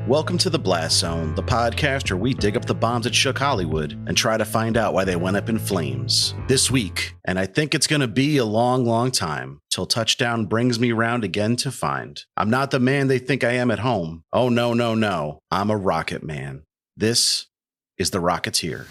Welcome to the Blast Zone, the podcast where we dig up the bombs that shook Hollywood and try to find out why they went up in flames. This week, and I think it's going to be a long, long time, till touchdown brings me round again to find I'm not the man they think I am at home. Oh, no, no, no. I'm a rocket man. This is the Rocketeer.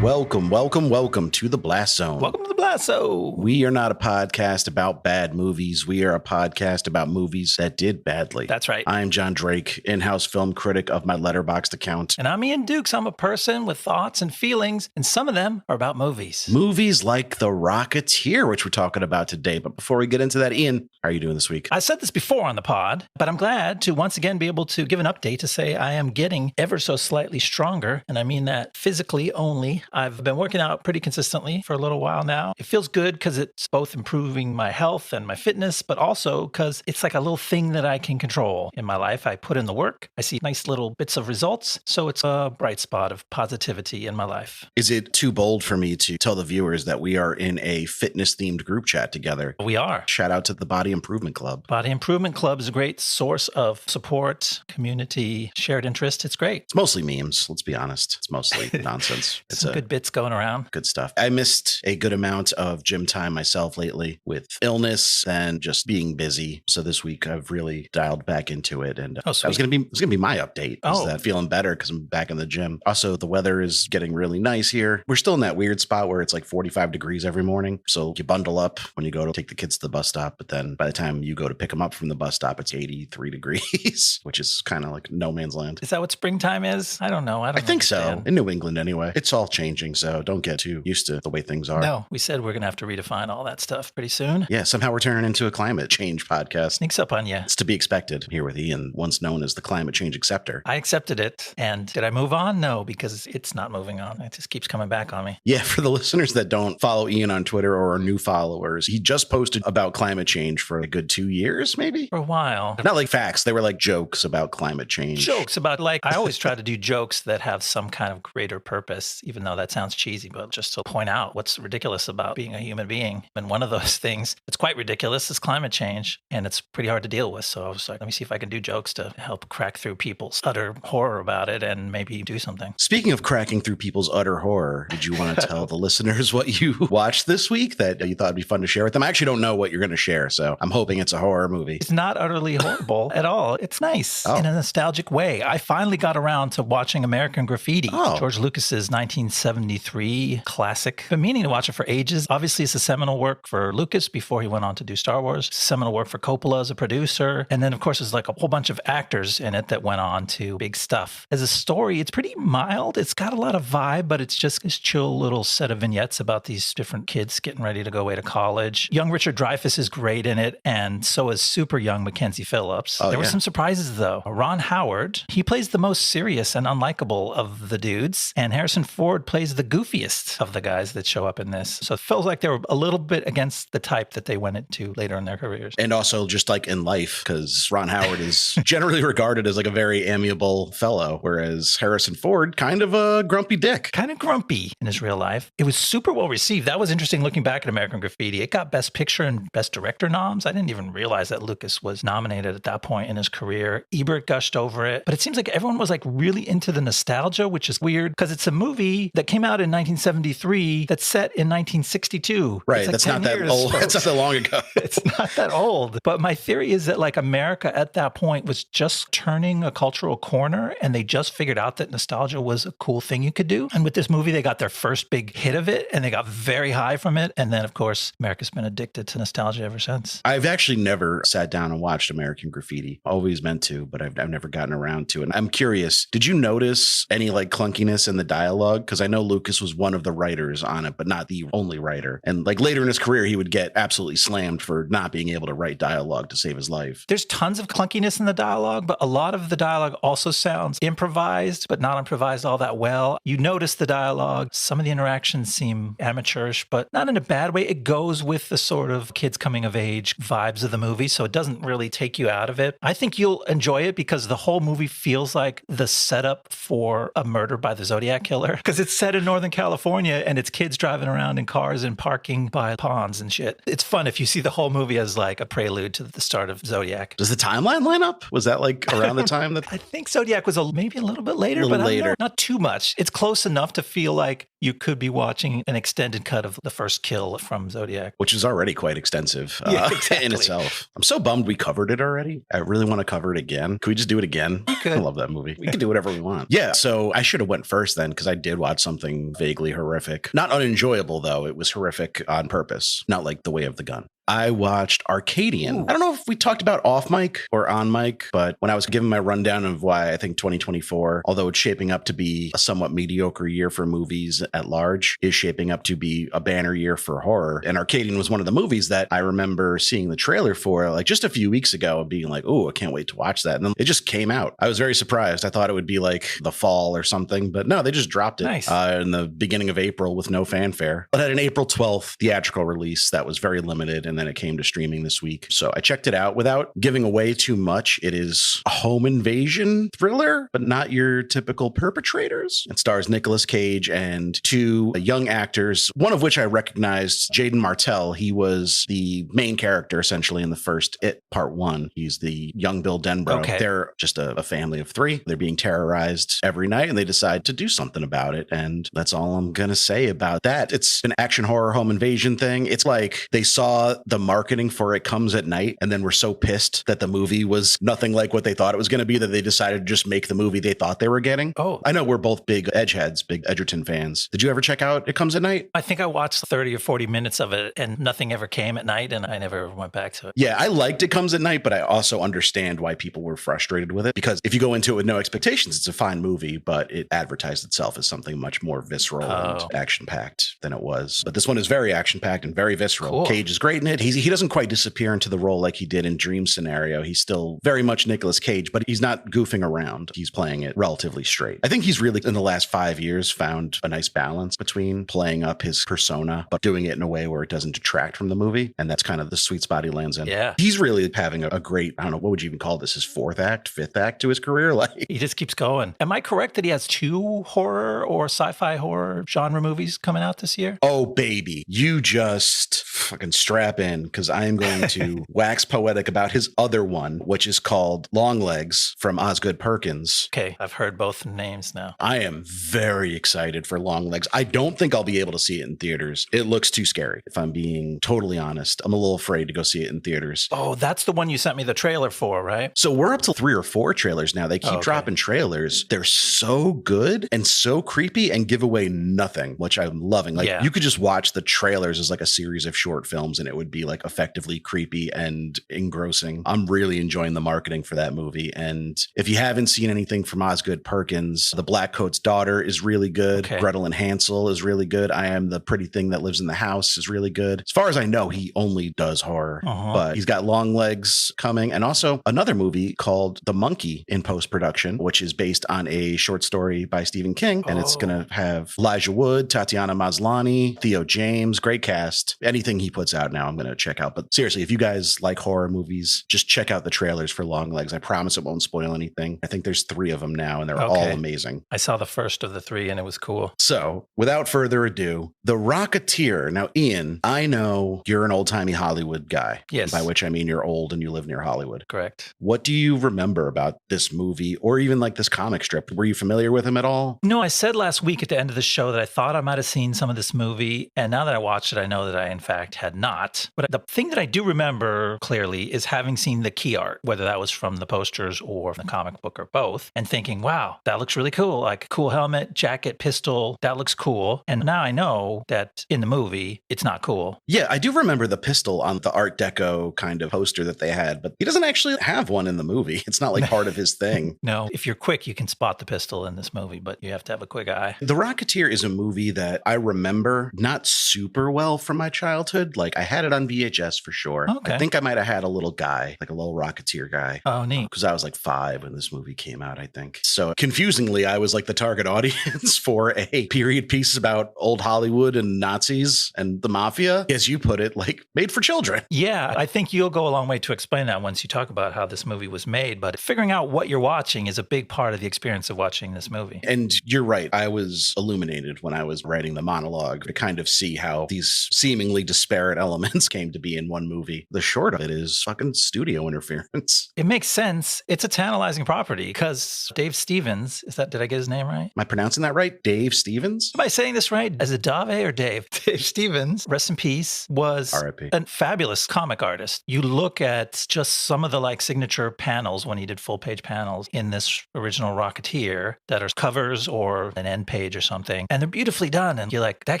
Welcome to the Blast Zone. Welcome to the Blast Zone. We are not a podcast about bad movies. We are a podcast about movies that did badly. That's right. I'm Jon Drake, in-house film critic of my Letterboxd account. And I'm Ian Dukes. I'm a person with thoughts and feelings, and some of them are about movies. Movies like The Rocketeer, which we're talking about today. But before we get into that, Ian, how are you doing this week? I said this before on the pod, but I'm glad to once again be able to give an update to say I am getting ever so slightly stronger. And I mean that physically only. I've been working out pretty consistently for a little while now. It feels good because it's both improving my health and my fitness, but also because it's like a little thing that I can control in my life. I put in the work. I see nice little bits of results. So it's a bright spot of positivity in my life. Is it too bold for me to tell the viewers that we are in a fitness-themed group chat together? We are. Shout out to the Body Improvement Club. Body Improvement Club is a great source of support, community, shared interest. It's great. It's mostly memes, let's be honest. It's mostly nonsense. It's some good bits going around. Good stuff. I missed a good amount of gym time myself lately with illness and just being busy. So this week I've really dialed back into it, and that was gonna be my update. Is that feeling better because I'm back in the gym. Also, the weather is getting really nice here. We're still in that weird spot where it's like 45 degrees every morning. So you bundle up when you go to take the kids to the bus stop, but then by the time you go to pick them up from the bus stop, it's 83 degrees, which is kind of like no man's land. Is that what springtime is? I don't know. I think so. In New England anyway. It's all changing, so don't get too used to the way things are. No, we said we're going to have to redefine all that stuff pretty soon. Yeah, somehow we're turning into a climate change podcast. Sneaks up on you. It's to be expected. I'm here with Ian, once known as the climate change acceptor. I accepted it. And did I move on? No, because it's not moving on. It just keeps coming back on me. Yeah, for the listeners that don't follow Ian on Twitter or are new followers, he just posted about climate change for a good 2 years, maybe? For a while. Not like facts. They were like jokes about climate change. Jokes about, like, I always try to do jokes that have some kind of greater purpose, even though that sounds cheesy, but just to point out what's ridiculous about being a human being. And one of those things that's quite ridiculous is climate change, and it's pretty hard to deal with. So I was like, let me see if I can do jokes to help crack through people's utter horror about it and maybe do something. Speaking of cracking through people's utter horror, did you want to tell the listeners what you watched this week that you thought would be fun to share with them? I actually don't know what you're going to share, so I'm hoping it's a horror movie. It's not utterly horrible at all. It's nice in a nostalgic way. I finally got around to watching American Graffiti, George Lucas's 1973 classic. I've been meaning to watch it for ages. Obviously, it's a seminal work for Lucas before he went on to do Star Wars. Seminal work for Coppola as a producer. And then, of course, there's like a whole bunch of actors in it that went on to big stuff. As a story, it's pretty mild. It's got a lot of vibe, but it's just this chill little set of vignettes about these different kids getting ready to go away to college. Young Richard Dreyfuss is great in it, and so is super young Mackenzie Phillips. There were some surprises, though. Ron Howard, he plays the most serious and unlikable of the dudes, and Harrison Ford plays the goofiest of the guys that show up in this. So it feels like they were a little bit against the type that they went into later in their careers. And also just like in life, because Ron Howard is generally regarded as like a very amiable fellow, whereas Harrison Ford, kind of a grumpy dick. Kind of grumpy in his real life. It was super well received. That was interesting looking back at American Graffiti. It got Best Picture and Best Director noms. I didn't even realize that Lucas was nominated at that point in his career. Ebert gushed over it. But it seems like everyone was like really into the nostalgia, which is weird because it's a movie that came out in 1973 that's set in 1962. Right. Like that's not that old. That's not that long ago. It's not that old. But my theory is that like America at that point was just turning a cultural corner, and they just figured out that nostalgia was a cool thing you could do. And with this movie, they got their first big hit of it, and they got very high from it. And then, of course, America's been addicted to nostalgia ever since. I've actually never sat down and watched American Graffiti. Always meant to, but I've never gotten around to it. I'm curious, did you notice any like clunkiness in the dialogue? Because I know Lucas Lucas was one of the writers on it, but not the only writer. And like later in his career, he would get absolutely slammed for not being able to write dialogue to save his life. There's tons of clunkiness in the dialogue, but a lot of the dialogue also sounds improvised, but not improvised all that well. You notice the dialogue. Some of the interactions seem amateurish, but not in a bad way. It goes with the sort of kids coming of age vibes of the movie, so it doesn't really take you out of it. I think you'll enjoy it because the whole movie feels like the setup for a murder by the Zodiac killer, because it's set in Northern California and it's kids driving around in cars and parking by ponds and shit. It's fun if you see the whole movie as like a prelude to the start of Zodiac. Does the timeline line up? Was that like around the time that I think Zodiac was maybe a little bit later, but not too much. It's close enough to feel like you could be watching an extended cut of the first kill from Zodiac, which is already quite extensive exactly. in itself. I'm so bummed we covered it already. I really want to cover it again. Can we just do it again? We could. I love that movie. We can do whatever we want. Yeah, so I should have went first then, because I did watch something vaguely horrific. Not unenjoyable, though. It was horrific on purpose, not like The Way of the Gun. I watched Arcadian. I don't know if we talked about off mic or on mic, but when I was giving my rundown of why I think 2024, although it's shaping up to be a somewhat mediocre year for movies at large, is shaping up to be a banner year for horror. And Arcadian was one of the movies that I remember seeing the trailer for like just a few weeks ago and being like, oh, I can't wait to watch that. And then it just came out. I was very surprised. I thought it would be like the fall or something, but no, they just dropped it in the beginning of April with no fanfare. But had an April 12th theatrical release that was very limited, and then it came to streaming this week. So I checked it out without giving away too much. It is a home invasion thriller, but not your typical perpetrators. It stars Nicolas Cage and two young actors, one of which I recognized, Jaden Martell. He was the main character essentially in the first It Part 1. He's the young Bill Denbrough. Okay. They're just a family of three. They're being terrorized every night and they decide to do something about it. And that's all I'm going to say about that. It's an action horror home invasion thing. It's like they saw the marketing for It Comes at Night and then were so pissed that the movie was nothing like what they thought it was going to be that they decided to just make the movie they thought they were getting. Oh, I know we're both big Edgeheads, big Edgerton fans. Did you ever check out It Comes at Night? I think I watched 30 or 40 minutes of it and nothing ever came at night and I never went back to it. Yeah, I liked It Comes at Night, but I also understand why people were frustrated with it, because if you go into it with no expectations, it's a fine movie, but it advertised itself as something much more visceral and action-packed than it was. But this one is very action-packed and very visceral. Cool. Cage is great in it. He doesn't quite disappear into the role like he did in Dream Scenario. He's still very much Nicolas Cage, but he's not goofing around. He's playing it relatively straight. I think he's really, in the last 5 years, found a nice balance between playing up his persona, but doing it in a way where it doesn't detract from the movie. And that's kind of the sweet spot he lands in. Yeah. He's really having a great, I don't know, what would you even call this? His fifth act to his career? Like, he just keeps going. Am I correct that he has 2 horror or sci-fi horror genre movies coming out this year? Oh, baby. You just fucking strap in, because I am going to wax poetic about his other one, which is called Longlegs from Osgood Perkins. Okay, I've heard both names now. I am very excited for Longlegs. I don't think I'll be able to see it in theaters. It looks too scary, if I'm being totally honest. I'm a little afraid to go see it in theaters. Oh, that's the one you sent me the trailer for, right? So we're up to 3 or 4 trailers now. They keep dropping trailers. They're so good and so creepy and give away nothing, which I'm loving. Like, you could just watch the trailers as like a series of short films and it would be like effectively creepy and engrossing. I'm really enjoying the marketing for that movie. And if you haven't seen anything from Osgood Perkins, The Blackcoat's Daughter is really good. Gretel and Hansel is really good. I Am the Pretty Thing That Lives in the House is really good. As far as I know, he only does horror, but he's got Longlegs coming, and also another movie called The Monkey in post-production, which is based on a short story by Stephen King. And it's going to have Elijah Wood, Tatiana Maslany, Theo James, great cast. Anything he puts out now, I'm going to check out. But seriously, if you guys like horror movies, just check out the trailers for Longlegs. I promise it won't spoil anything. I think there's 3 of them now, and they're all amazing. I saw the first of the 3, and it was cool. So, without further ado, The Rocketeer. Now, Ian, I know you're an old-timey Hollywood guy. Yes. By which I mean you're old and you live near Hollywood. Correct. What do you remember about this movie, or even like this comic strip? Were you familiar with him at all? No, I said last week at the end of the show that I thought I might have seen some of this movie, and now that I watched it, I know that I, in fact, had not. art. But the thing that I do remember clearly is having seen the key art, whether that was from the posters or the comic book or both, and thinking, wow, that looks really cool. Like cool helmet, jacket, pistol, that looks cool. And now I know that in the movie, it's not cool. Yeah, I do remember the pistol on the Art Deco kind of poster that they had, but he doesn't actually have one in the movie. It's not like part of his thing. No, if you're quick, you can spot the pistol in this movie, but you have to have a quick eye. The Rocketeer is a movie that I remember not super well from my childhood. Like I had it on VHS for sure. Okay. I think I might have had a little guy, like a little Rocketeer guy. Oh, neat. Because I was like 5 when this movie came out, I think. So confusingly, I was like the target audience for a period piece about old Hollywood and Nazis and the mafia, as you put it, like made for children. Yeah, I think you'll go a long way to explain that once you talk about how this movie was made. But figuring out what you're watching is a big part of the experience of watching this movie. And you're right. I was illuminated when I was writing the monologue to kind of see how these seemingly disparate elements came to be in one movie. The short of it is fucking studio interference. It makes sense. It's a tantalizing property because Dave Stevens, did I get his name right? Am I pronouncing that right? Dave Stevens? Am I saying this right? Is it Dave or Dave? Dave Stevens, rest in peace, was R.I.P. a fabulous comic artist. You look at just some of the like signature panels when he did full page panels in this original Rocketeer that are covers or an end page or something. And they're beautifully done. And you're like, that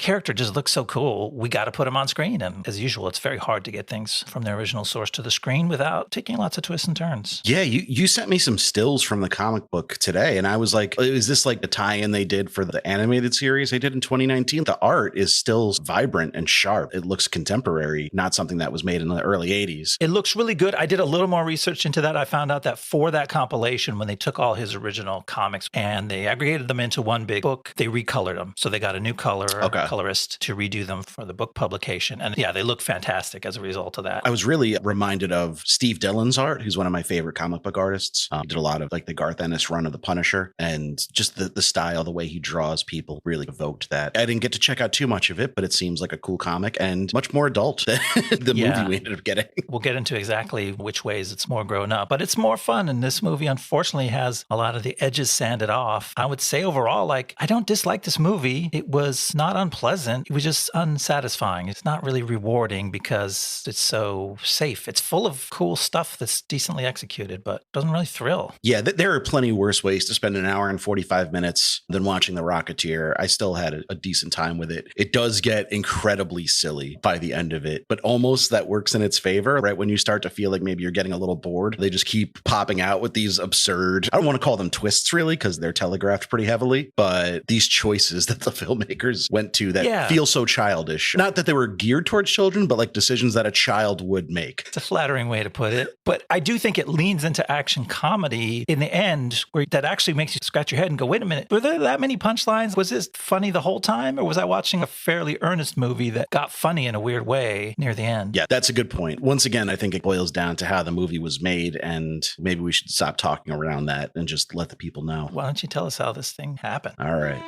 character just looks so cool. We got to put him on screen. And as usual, it's very hard to get things from their original source to the screen without taking lots of twists and turns. Yeah, you sent me some stills from the comic book today. And I was like, is this like the tie-in they did for the animated series they did in 2019? The art is still vibrant and sharp. It looks contemporary, not something that was made in the early 80s. It looks really good. I did a little more research into that. I found out that for that compilation, when they took all his original comics and they aggregated them into one big book, they recolored them. So they got a new colorist to redo them for the book publication. And yeah, they look fantastic as a result of that. I was really reminded of Steve Dillon's art, who's one of my favorite comic book artists. He did a lot of like the Garth Ennis run of The Punisher, and just the style, the way he draws people really evoked that. I didn't get to check out too much of it, but it seems like a cool comic and much more adult than the movie we ended up getting. We'll get into exactly which ways it's more grown up, but it's more fun. And this movie, unfortunately, has a lot of the edges sanded off. I would say overall, like, I don't dislike this movie. It was not unpleasant. It was just unsatisfying. It's not really rewarding because it's so safe. It's full of cool stuff that's decently executed, but doesn't really thrill. Yeah, there are plenty worse ways to spend an hour and 45 minutes than watching The Rocketeer. I still had a decent time with it. It does get incredibly silly by the end of it, but almost that works in its favor, right? When you start to feel like maybe you're getting a little bored, they just keep popping out with these absurd, I don't want to call them twists really, because they're telegraphed pretty heavily, but these choices that the filmmakers went to that feel so childish. Not that they were geared towards children, but like decisions that a child would make. It's a flattering way to put it. But I do think it leans into action comedy in the end, where that actually makes you scratch your head and go, wait a minute, were there that many punchlines? Was this funny the whole time? Or was I watching a fairly earnest movie that got funny in a weird way near the end? Yeah, that's a good point. Once again, I think it boils down to how the movie was made, and maybe we should stop talking around that and just let the people know. Why don't you tell us how this thing happened? All right.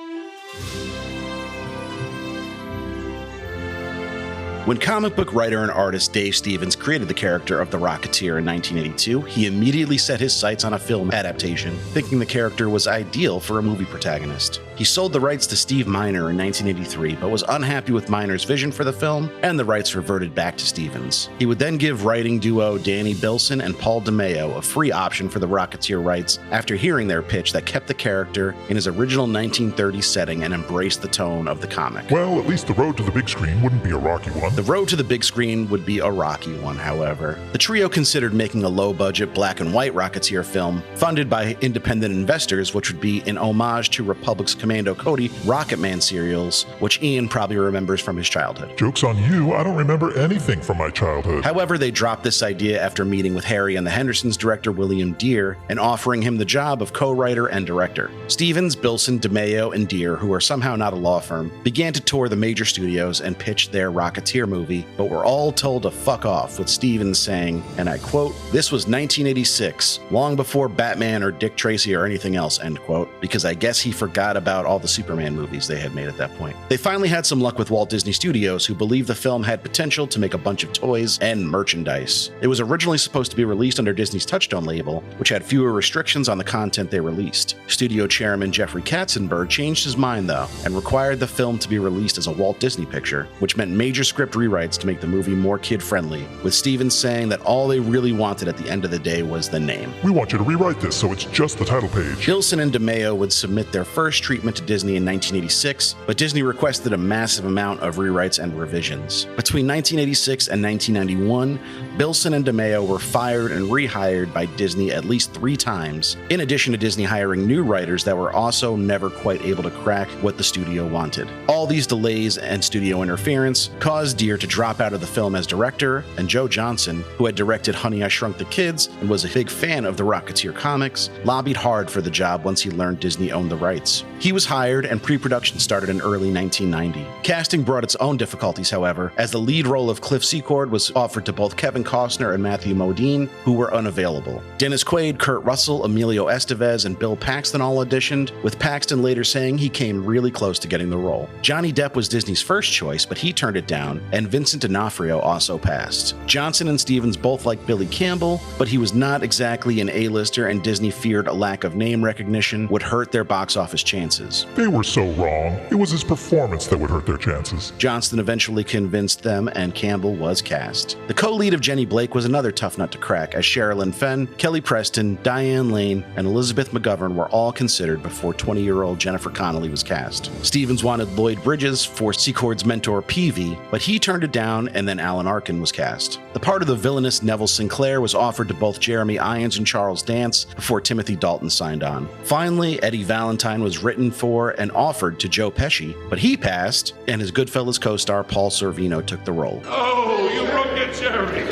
When comic book writer and artist Dave Stevens created the character of the Rocketeer in 1982, he immediately set his sights on a film adaptation, thinking the character was ideal for a movie protagonist. He sold the rights to Steve Miner in 1983, but was unhappy with Miner's vision for the film, and the rights reverted back to Stevens. He would then give writing duo Danny Bilson and Paul DeMeo a free option for the Rocketeer rights after hearing their pitch that kept the character in his original 1930s setting and embraced the tone of the comic. Well, at least the road to the big screen wouldn't be a rocky one. The road to the big screen would be a rocky one, however. The trio considered making a low-budget black and white Rocketeer film funded by independent investors, which would be an homage to Republic's Commando Cody Rocket Man serials, which Ian probably remembers from his childhood. Joke's on you, I don't remember anything from my childhood. However, they dropped this idea after meeting with Harry and the Hendersons director William Deere and offering him the job of co-writer and director. Stevens, Bilson, DeMeo, and Deere, who are somehow not a law firm, began to tour the major studios and pitch their Rocketeer movie, but were all told to fuck off, with Stevens saying, and I quote, "This was 1986, long before Batman or Dick Tracy or anything else," end quote, because I guess he forgot about all the Superman movies they had made at that point. They finally had some luck with Walt Disney Studios, who believed the film had potential to make a bunch of toys and merchandise. It was originally supposed to be released under Disney's Touchstone label, which had fewer restrictions on the content they released. Studio chairman Jeffrey Katzenberg changed his mind, though, and required the film to be released as a Walt Disney picture, which meant major script script rewrites to make the movie more kid-friendly, with Stevens saying that all they really wanted at the end of the day was the name. We want you to rewrite this so it's just the title page. Bilson and DeMeo would submit their first treatment to Disney in 1986, but Disney requested a massive amount of rewrites and revisions. Between 1986 and 1991, Bilson and DeMeo were fired and rehired by Disney at least 3 times, in addition to Disney hiring new writers that were also never quite able to crack what the studio wanted. All these delays and studio interference caused Deer to drop out of the film as director, and Joe Johnston, who had directed Honey, I Shrunk the Kids and was a big fan of the Rocketeer comics, lobbied hard for the job once he learned Disney owned the rights. He was hired and pre-production started in early 1990. Casting brought its own difficulties, however, as the lead role of Cliff Secord was offered to both Kevin Costner and Matthew Modine, who were unavailable. Dennis Quaid, Kurt Russell, Emilio Estevez, and Bill Paxton all auditioned, with Paxton later saying he came really close to getting the role. Johnny Depp was Disney's first choice, but he turned it down, and Vincent D'Onofrio also passed. Johnston and Stevens both liked Billy Campbell, but he was not exactly an A-lister, and Disney feared a lack of name recognition would hurt their box office chances. They were so wrong. It was his performance that would hurt their chances. Johnston eventually convinced them, and Campbell was cast. The co-lead of Jenny Blake was another tough nut to crack, as Sherilyn Fenn, Kelly Preston, Diane Lane, and Elizabeth McGovern were all considered before 20-year-old Jennifer Connelly was cast. Stevens wanted Lloyd Bridges for Secord's mentor Peavy, but he turned it down, and then Alan Arkin was cast. The part of the villainous Neville Sinclair was offered to both Jeremy Irons and Charles Dance before Timothy Dalton signed on. Finally, Eddie Valentine was written for and offered to Joe Pesci, but he passed, and his Goodfellas co-star Paul Sorvino took the role. Oh, you broke it, Jeremy!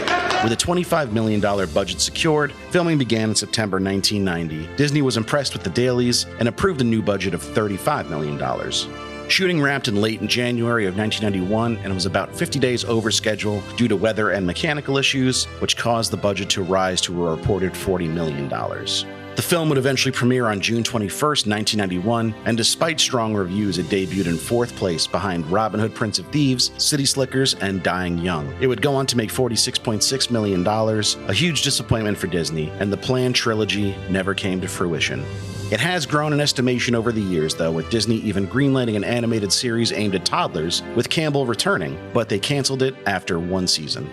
With a $25 million budget secured, filming began in September 1990. Disney was impressed with the dailies and approved a new budget of $35 million. Shooting wrapped in late in January of 1991 and was about 50 days over schedule due to weather and mechanical issues, which caused the budget to rise to a reported $40 million. The film would eventually premiere on June 21st, 1991, and despite strong reviews, it debuted in 4th place behind Robin Hood, Prince of Thieves, City Slickers, and Dying Young. It would go on to make $46.6 million, a huge disappointment for Disney, and the planned trilogy never came to fruition. It has grown in estimation over the years, though, with Disney even greenlighting an animated series aimed at toddlers, with Campbell returning, but they canceled it after 1 season.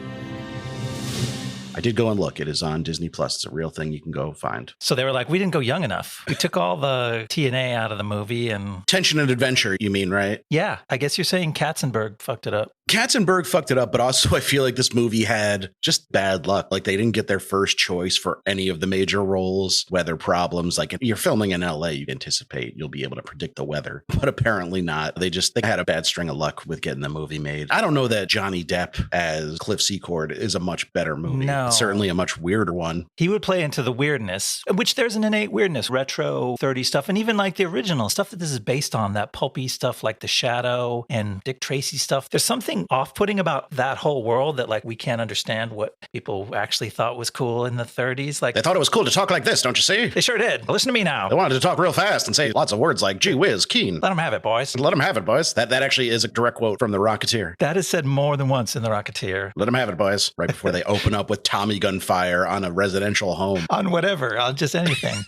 I did go and look. It is on Disney Plus. It's a real thing you can go find. So they were like, we didn't go young enough. We took all the TNA out of the movie and... Tension and adventure, you mean, right? Yeah. I guess you're saying Katzenberg fucked it up. Katzenberg fucked it up, but also I feel like this movie had just bad luck. Like they didn't get their first choice for any of the major roles, weather problems. Like you're filming in LA, you anticipate you'll be able to predict the weather, but apparently not. They had a bad string of luck with getting the movie made. I don't know that Johnny Depp as Cliff Secord is a much better movie. No. Certainly a much weirder one. He would play into the weirdness, which there's an innate weirdness, retro 30 stuff, and even like the original stuff that this is based on, that pulpy stuff like The Shadow and Dick Tracy stuff. There's something off-putting about that whole world that like we can't understand what people actually thought was cool in the 30s. Like they thought it was cool to talk like this, don't you see? They sure did. Listen to me now. They wanted to talk real fast and say lots of words like gee whiz, keen. Let them have it, boys. Let them have it, boys. That actually is a direct quote from The Rocketeer. That is said more than once in The Rocketeer. Let them have it, boys. Right before they open up with Tommy gun fire on a residential home. On whatever, on just anything.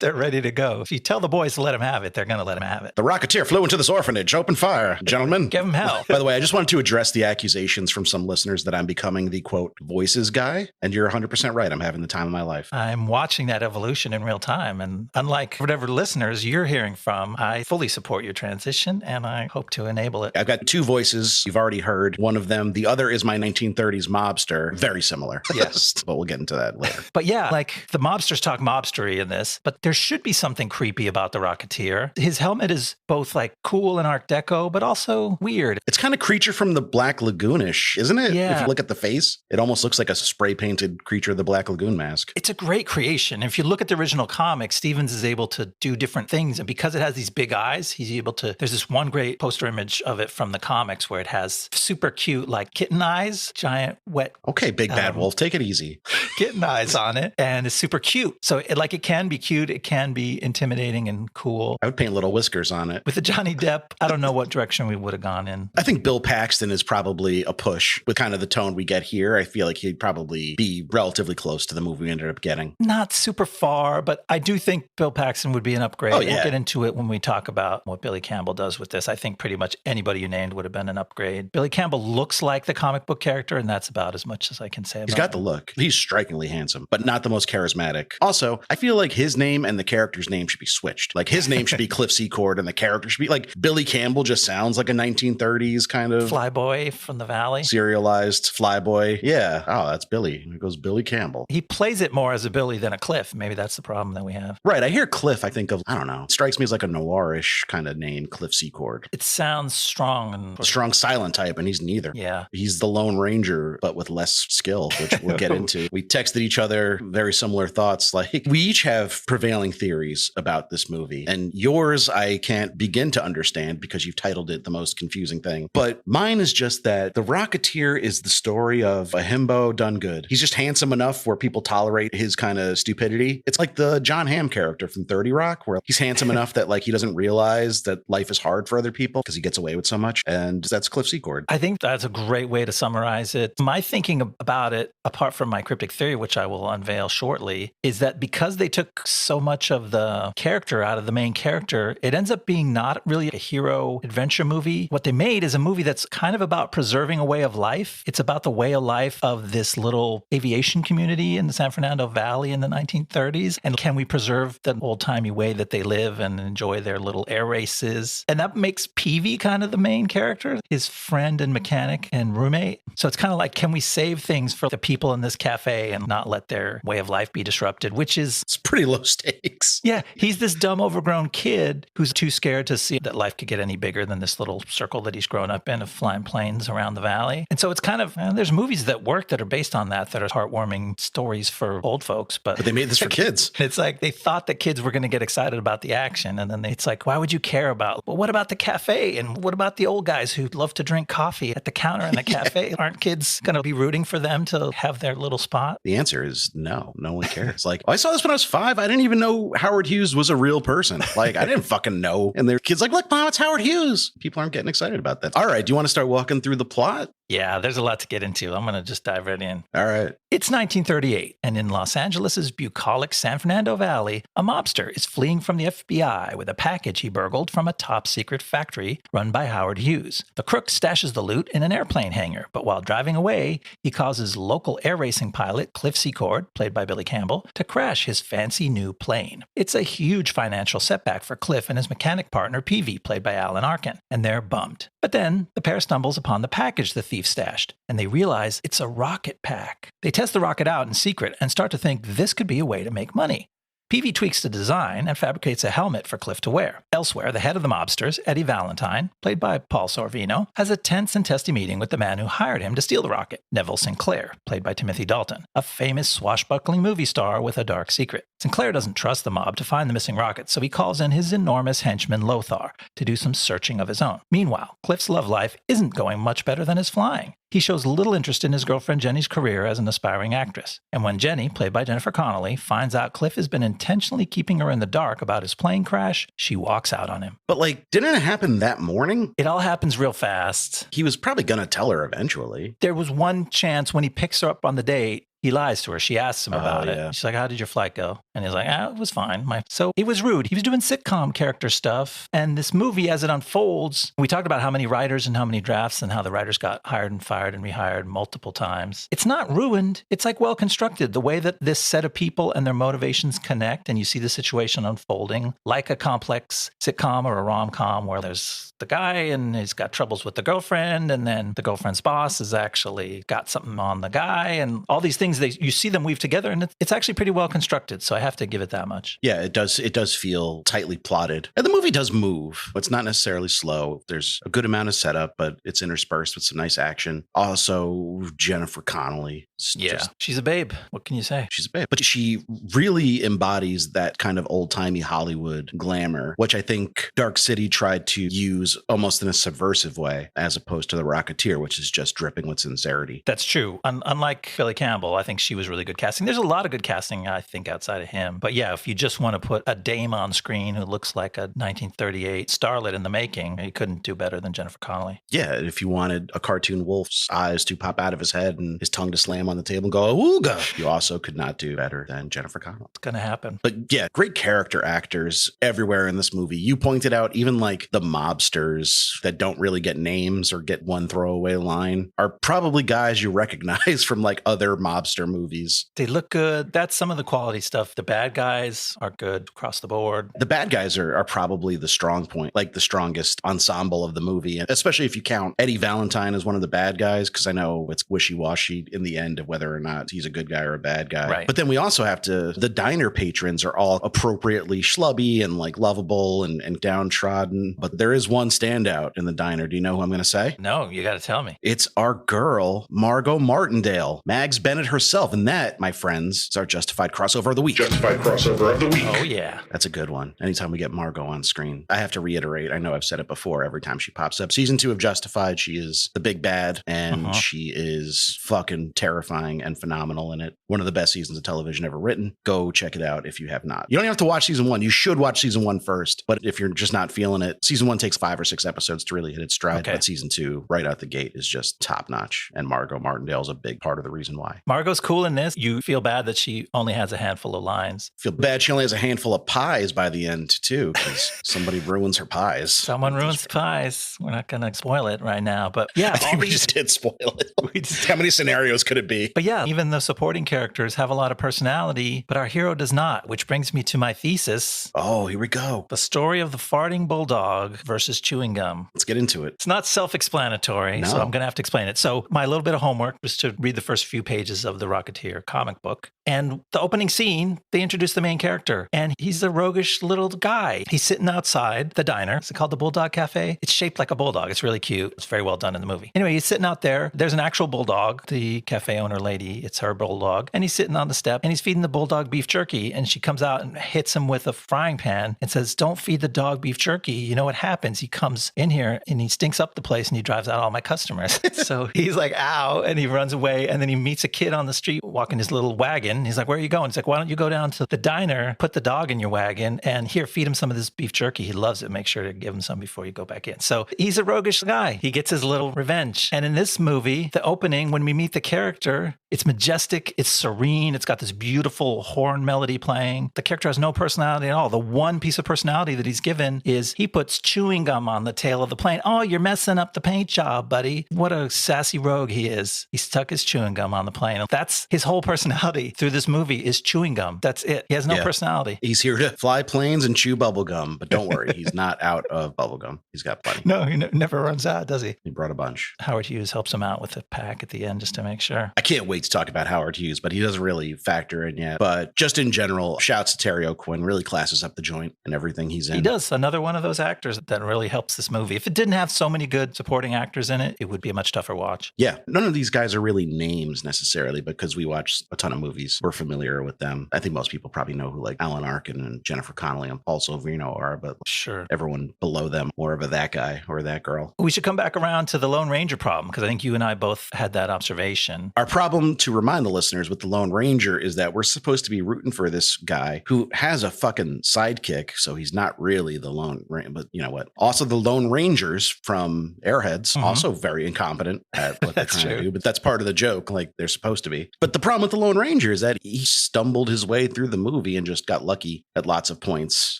They're ready to go. If you tell the boys to let them have it, they're going to let them have it. The Rocketeer flew into this orphanage. Open fire, gentlemen. Give them hell. By the way, I just wanted to address the accusations from some listeners that I'm becoming the, quote, voices guy. And you're 100% right. I'm having the time of my life. I'm watching that evolution in real time. And unlike whatever listeners you're hearing from, I fully support your transition and I hope to enable it. I've got 2 voices. You've already heard one of them. The other is my 1930s mobster. Very similar. Yes. But we'll get into that later. But yeah, like the mobsters talk mobstery in this, but there should be something creepy about the Rocketeer. His helmet is both like cool and Art Deco, but also weird. It's kind of Creature from the Black Lagoonish, isn't it? Yeah. If you look at the face, it almost looks like a spray painted Creature of the Black Lagoon mask. It's a great creation. If you look at the original comic, Stevens is able to do different things. And because it has these big eyes, he's able to, there's this one great poster image of it from the comics where it has super cute, like kitten eyes, giant wet. Okay, big bad wolf, take it easy. Kitten eyes on it. And it's super cute. So it can be cute. It can be intimidating and cool. I would paint little whiskers on it. With the Johnny Depp, I don't know what direction we would have gone in. I think Bill Paxton Johnston is probably a push with kind of the tone we get here. I feel like he'd probably be relatively close to the movie we ended up getting. Not super far, but I do think Bill Paxton would be an upgrade. Oh, yeah. We'll get into it when we talk about what Billy Campbell does with this. I think pretty much anybody you named would have been an upgrade. Billy Campbell looks like the comic book character, and that's about as much as I can say about him. He's got the look. He's strikingly handsome, but not the most charismatic. Also, I feel like his name and the character's name should be switched. Like his name should be Cliff Secord and the character should be like Billy Campbell just sounds like a 1930s kind of Flyboy from the Valley. Serialized Flyboy. Yeah. Oh, that's Billy. It goes Billy Campbell. He plays it more as a Billy than a Cliff. Maybe that's the problem that we have. Right. I hear Cliff. I think of, I don't know. It strikes me as like a noirish kind of name, Cliff Secord. It sounds strong and strong silent type, and he's neither. Yeah. He's the Lone Ranger, but with less skill, which we'll get into. We texted each other very similar thoughts. Like we each have prevailing theories about this movie, and yours I can't begin to understand because you've titled it the most confusing thing. But mine is just that The Rocketeer is the story of a himbo done good. He's just handsome enough where people tolerate his kind of stupidity. It's like the John Hamm character from 30 Rock, where he's handsome enough that like he doesn't realize that life is hard for other people because he gets away with so much. And that's Cliff Secord. I think that's a great way to summarize it. My thinking about it, apart from my cryptic theory, which I will unveil shortly, is that because they took so much of the character out of the main character, it ends up being not really a hero adventure movie. What they made is a movie that's kind of about preserving a way of life. It's about the way of life of this little aviation community in the San Fernando Valley in the 1930s. And can we preserve the old-timey way that they live and enjoy their little air races? And that makes Peavy kind of the main character, his friend and mechanic and roommate. So it's kind of like, can we save things for the people in this cafe and not let their way of life be disrupted, which is... It's pretty low stakes. Yeah, he's this dumb, overgrown kid who's too scared to see that life could get any bigger than this little circle that he's grown up in of flying planes around the valley. And so it's kind of, there's movies that work that are based on that are heartwarming stories for old folks. But they made this for kids. It's like they thought that kids were going to get excited about the action. And then it's like, why would you care about, well, what about the cafe? And what about the old guys who love to drink coffee at the counter in the cafe? Aren't kids going to be rooting for them to have their little spot? The answer is no. No one cares. Like, I saw this when I was 5. I didn't even know Howard Hughes was a real person. Like, I didn't fucking know. And their kids like, look, Mom, it's Howard Hughes. People aren't getting excited about that. All right. Do you want to start walking through the plot? Yeah, there's a lot to get into. I'm going to just dive right in. All right. It's 1938, and in Los Angeles' bucolic San Fernando Valley, a mobster is fleeing from the FBI with a package he burgled from a top-secret factory run by Howard Hughes. The crook stashes the loot in an airplane hangar, but while driving away, he causes local air racing pilot Cliff Secord, played by Billy Campbell, to crash his fancy new plane. It's a huge financial setback for Cliff and his mechanic partner Peavy, played by Alan Arkin, and they're bummed. But then, the pair stumbles upon the package the thief stashed, and they realize it's a rocket pack. They test the rocket out in secret and start to think this could be a way to make money. Peavy tweaks the design and fabricates a helmet for Cliff to wear. Elsewhere, the head of the mobsters, Eddie Valentine, played by Paul Sorvino, has a tense and testy meeting with the man who hired him to steal the rocket, Neville Sinclair, played by Timothy Dalton, a famous swashbuckling movie star with a dark secret. Sinclair doesn't trust the mob to find the missing rocket, so he calls in his enormous henchman Lothar to do some searching of his own. Meanwhile, Cliff's love life isn't going much better than his flying. He shows little interest in his girlfriend Jenny's career as an aspiring actress. And when Jenny, played by Jennifer Connelly, finds out Cliff has been intentionally keeping her in the dark about his plane crash, she walks out on him. But like, didn't it happen that morning? It all happens real fast. He was probably going to tell her eventually. There was one chance when he picks her up on the date. He lies to her. She asks him about it. She's like, how did your flight go? And he's like, it was fine. So he was rude. He was doing sitcom character stuff. And this movie, as it unfolds, we talked about how many writers and how many drafts and how the writers got hired and fired and rehired multiple times. It's not ruined. It's like well constructed. The way that this set of people and their motivations connect and you see the situation unfolding like a complex sitcom or a rom-com where there's the guy and he's got troubles with the girlfriend and then the girlfriend's boss has actually got something on the guy and all these things. You see them weave together and it's actually pretty well constructed. So I have to give it that much. Yeah, it does. It does feel tightly plotted. And the movie does move. It's not necessarily slow. There's a good amount of setup, but it's interspersed with some nice action. Also, Jennifer Connelly. She's a babe. What can you say? She's a babe. But she really embodies that kind of old-timey Hollywood glamour, which I think Dark City tried to use almost in a subversive way, as opposed to The Rocketeer, which is just dripping with sincerity. That's true. Unlike Billy Campbell, I think she was really good casting. There's a lot of good casting, I think, outside of him. But yeah, if you just want to put a dame on screen who looks like a 1938 starlet in the making, you couldn't do better than Jennifer Connelly. Yeah, if you wanted a cartoon wolf's eyes to pop out of his head and his tongue to slam on the table and go, ooga, you also could not do better than Jennifer Connelly. It's going to happen. But yeah, great character actors everywhere in this movie. You pointed out even like the mobsters that don't really get names or get one throwaway line are probably guys you recognize from like other mobster movies. They look good. That's some of the quality stuff. The bad guys are good across the board. The bad guys are probably the strong point, like the strongest ensemble of the movie, and especially if you count Eddie Valentine as one of the bad guys, because I know it's wishy-washy in the end of whether or not he's a good guy or a bad guy. Right. But then we also have to, the diner patrons are all appropriately schlubby and like lovable and downtrodden. But there is one standout in the diner. Do you know who I'm going to say? No, you got to tell me. It's our girl, Margot Martindale, Mags Bennett herself. And that, my friends, is our Justified crossover of the week. Justified crossover of the week. Oh, yeah. That's a good one. Anytime we get Margot on screen, I have to reiterate, I know I've said it before, every time she pops up. Season 2 of Justified, she is the big bad, and she is fucking terrifying and phenomenal in it. One of the best seasons of television ever written. Go check it out if you have not. You don't even have to watch season 1. You should watch season 1 first. But if you're just not feeling it, season 1 takes 5 or 6 episodes to really hit its stride. Okay. But season 2, right out the gate, is just top notch. And Margot Martindale is a big part of the reason why. Margot's cool in this. You feel bad that she only has a handful of lines. Feel bad she only has a handful of pies by the end, too, because somebody ruins her pies. Someone ruins pies. We're not going to spoil it right now. But yeah, I think we just did spoil it. How many scenarios could it be? But yeah, even the supporting characters have a lot of personality, but our hero does not, which brings me to my thesis. Oh, here we go. The story of the farting bulldog versus chewing gum. Let's get into it. It's not self-explanatory, so I'm going to have to explain it. So my little bit of homework was to read the first few pages of the Rocketeer comic book. And the opening scene, they introduce the main character, and he's a roguish little guy. He's sitting outside the diner. It's called the Bulldog Cafe. It's shaped like a bulldog. It's really cute. It's very well done in the movie. Anyway, he's sitting out there. There's an actual bulldog, the cafe owner lady. It's her bulldog. And he's sitting on the step, and he's feeding the bulldog beef jerky. And she comes out and hits him with a frying pan and says, "Don't feed the dog beef jerky. You know what happens? He comes in here and he stinks up the place and he drives out all my customers." So he's like, ow, and he runs away. And then he meets a kid on the street walking his little wagon. He's like, "Where are you going?" He's like, "Why don't you go down to the diner, put the dog in your wagon, and here, feed him some of this beef jerky. He loves it. Make sure to give him some before you go back in." So he's a roguish guy. He gets his little revenge. And in this movie, the opening, when we meet the character, it's majestic. It's serene. It's got this beautiful horn melody playing. The character has no personality at all. The one piece of personality that he's given is he puts chewing gum on the tail of the plane. "Oh, you're messing up the paint job, buddy." What a sassy rogue he is. He stuck his chewing gum on the plane. That's his whole personality through this movie is chewing gum. That's it. He has no personality. He's here to fly planes and chew bubble gum, but don't worry, he's not out of bubble gum. He's got plenty. No, he never runs out, does he? He brought a bunch. Howard Hughes helps him out with a pack at the end just to make sure. I can't wait to talk about Howard Hughes, but he doesn't really factor in yet. But just in general, shouts to Terry O'Quinn, really classes up the joint and everything he's in. He does. Another one of those actors that really helps this movie. If it didn't have so many good supporting actors in it, it would be a much tougher watch. Yeah. None of these guys are really names necessarily because we watch a ton of movies. We're familiar with them. I think most people probably know who like Alan Arkin and Jennifer Connelly and Paul Sorvino are, but sure, everyone below them more of a that guy or that girl. We should come back around to the Lone Ranger problem because I think you and I both had that observation. Our problem, to remind the listeners, with the Lone Ranger is that we're supposed to be rooting for this guy who has a fucking sidekick, so he's not really the Lone Ranger. But you know what? Also, the Lone Rangers from Airheads, also very incompetent at what they're trying to do, but that's part of the joke, like they're supposed to be. But the problem with the Lone Ranger is that he stumbled his way through the movie and just got lucky at lots of points.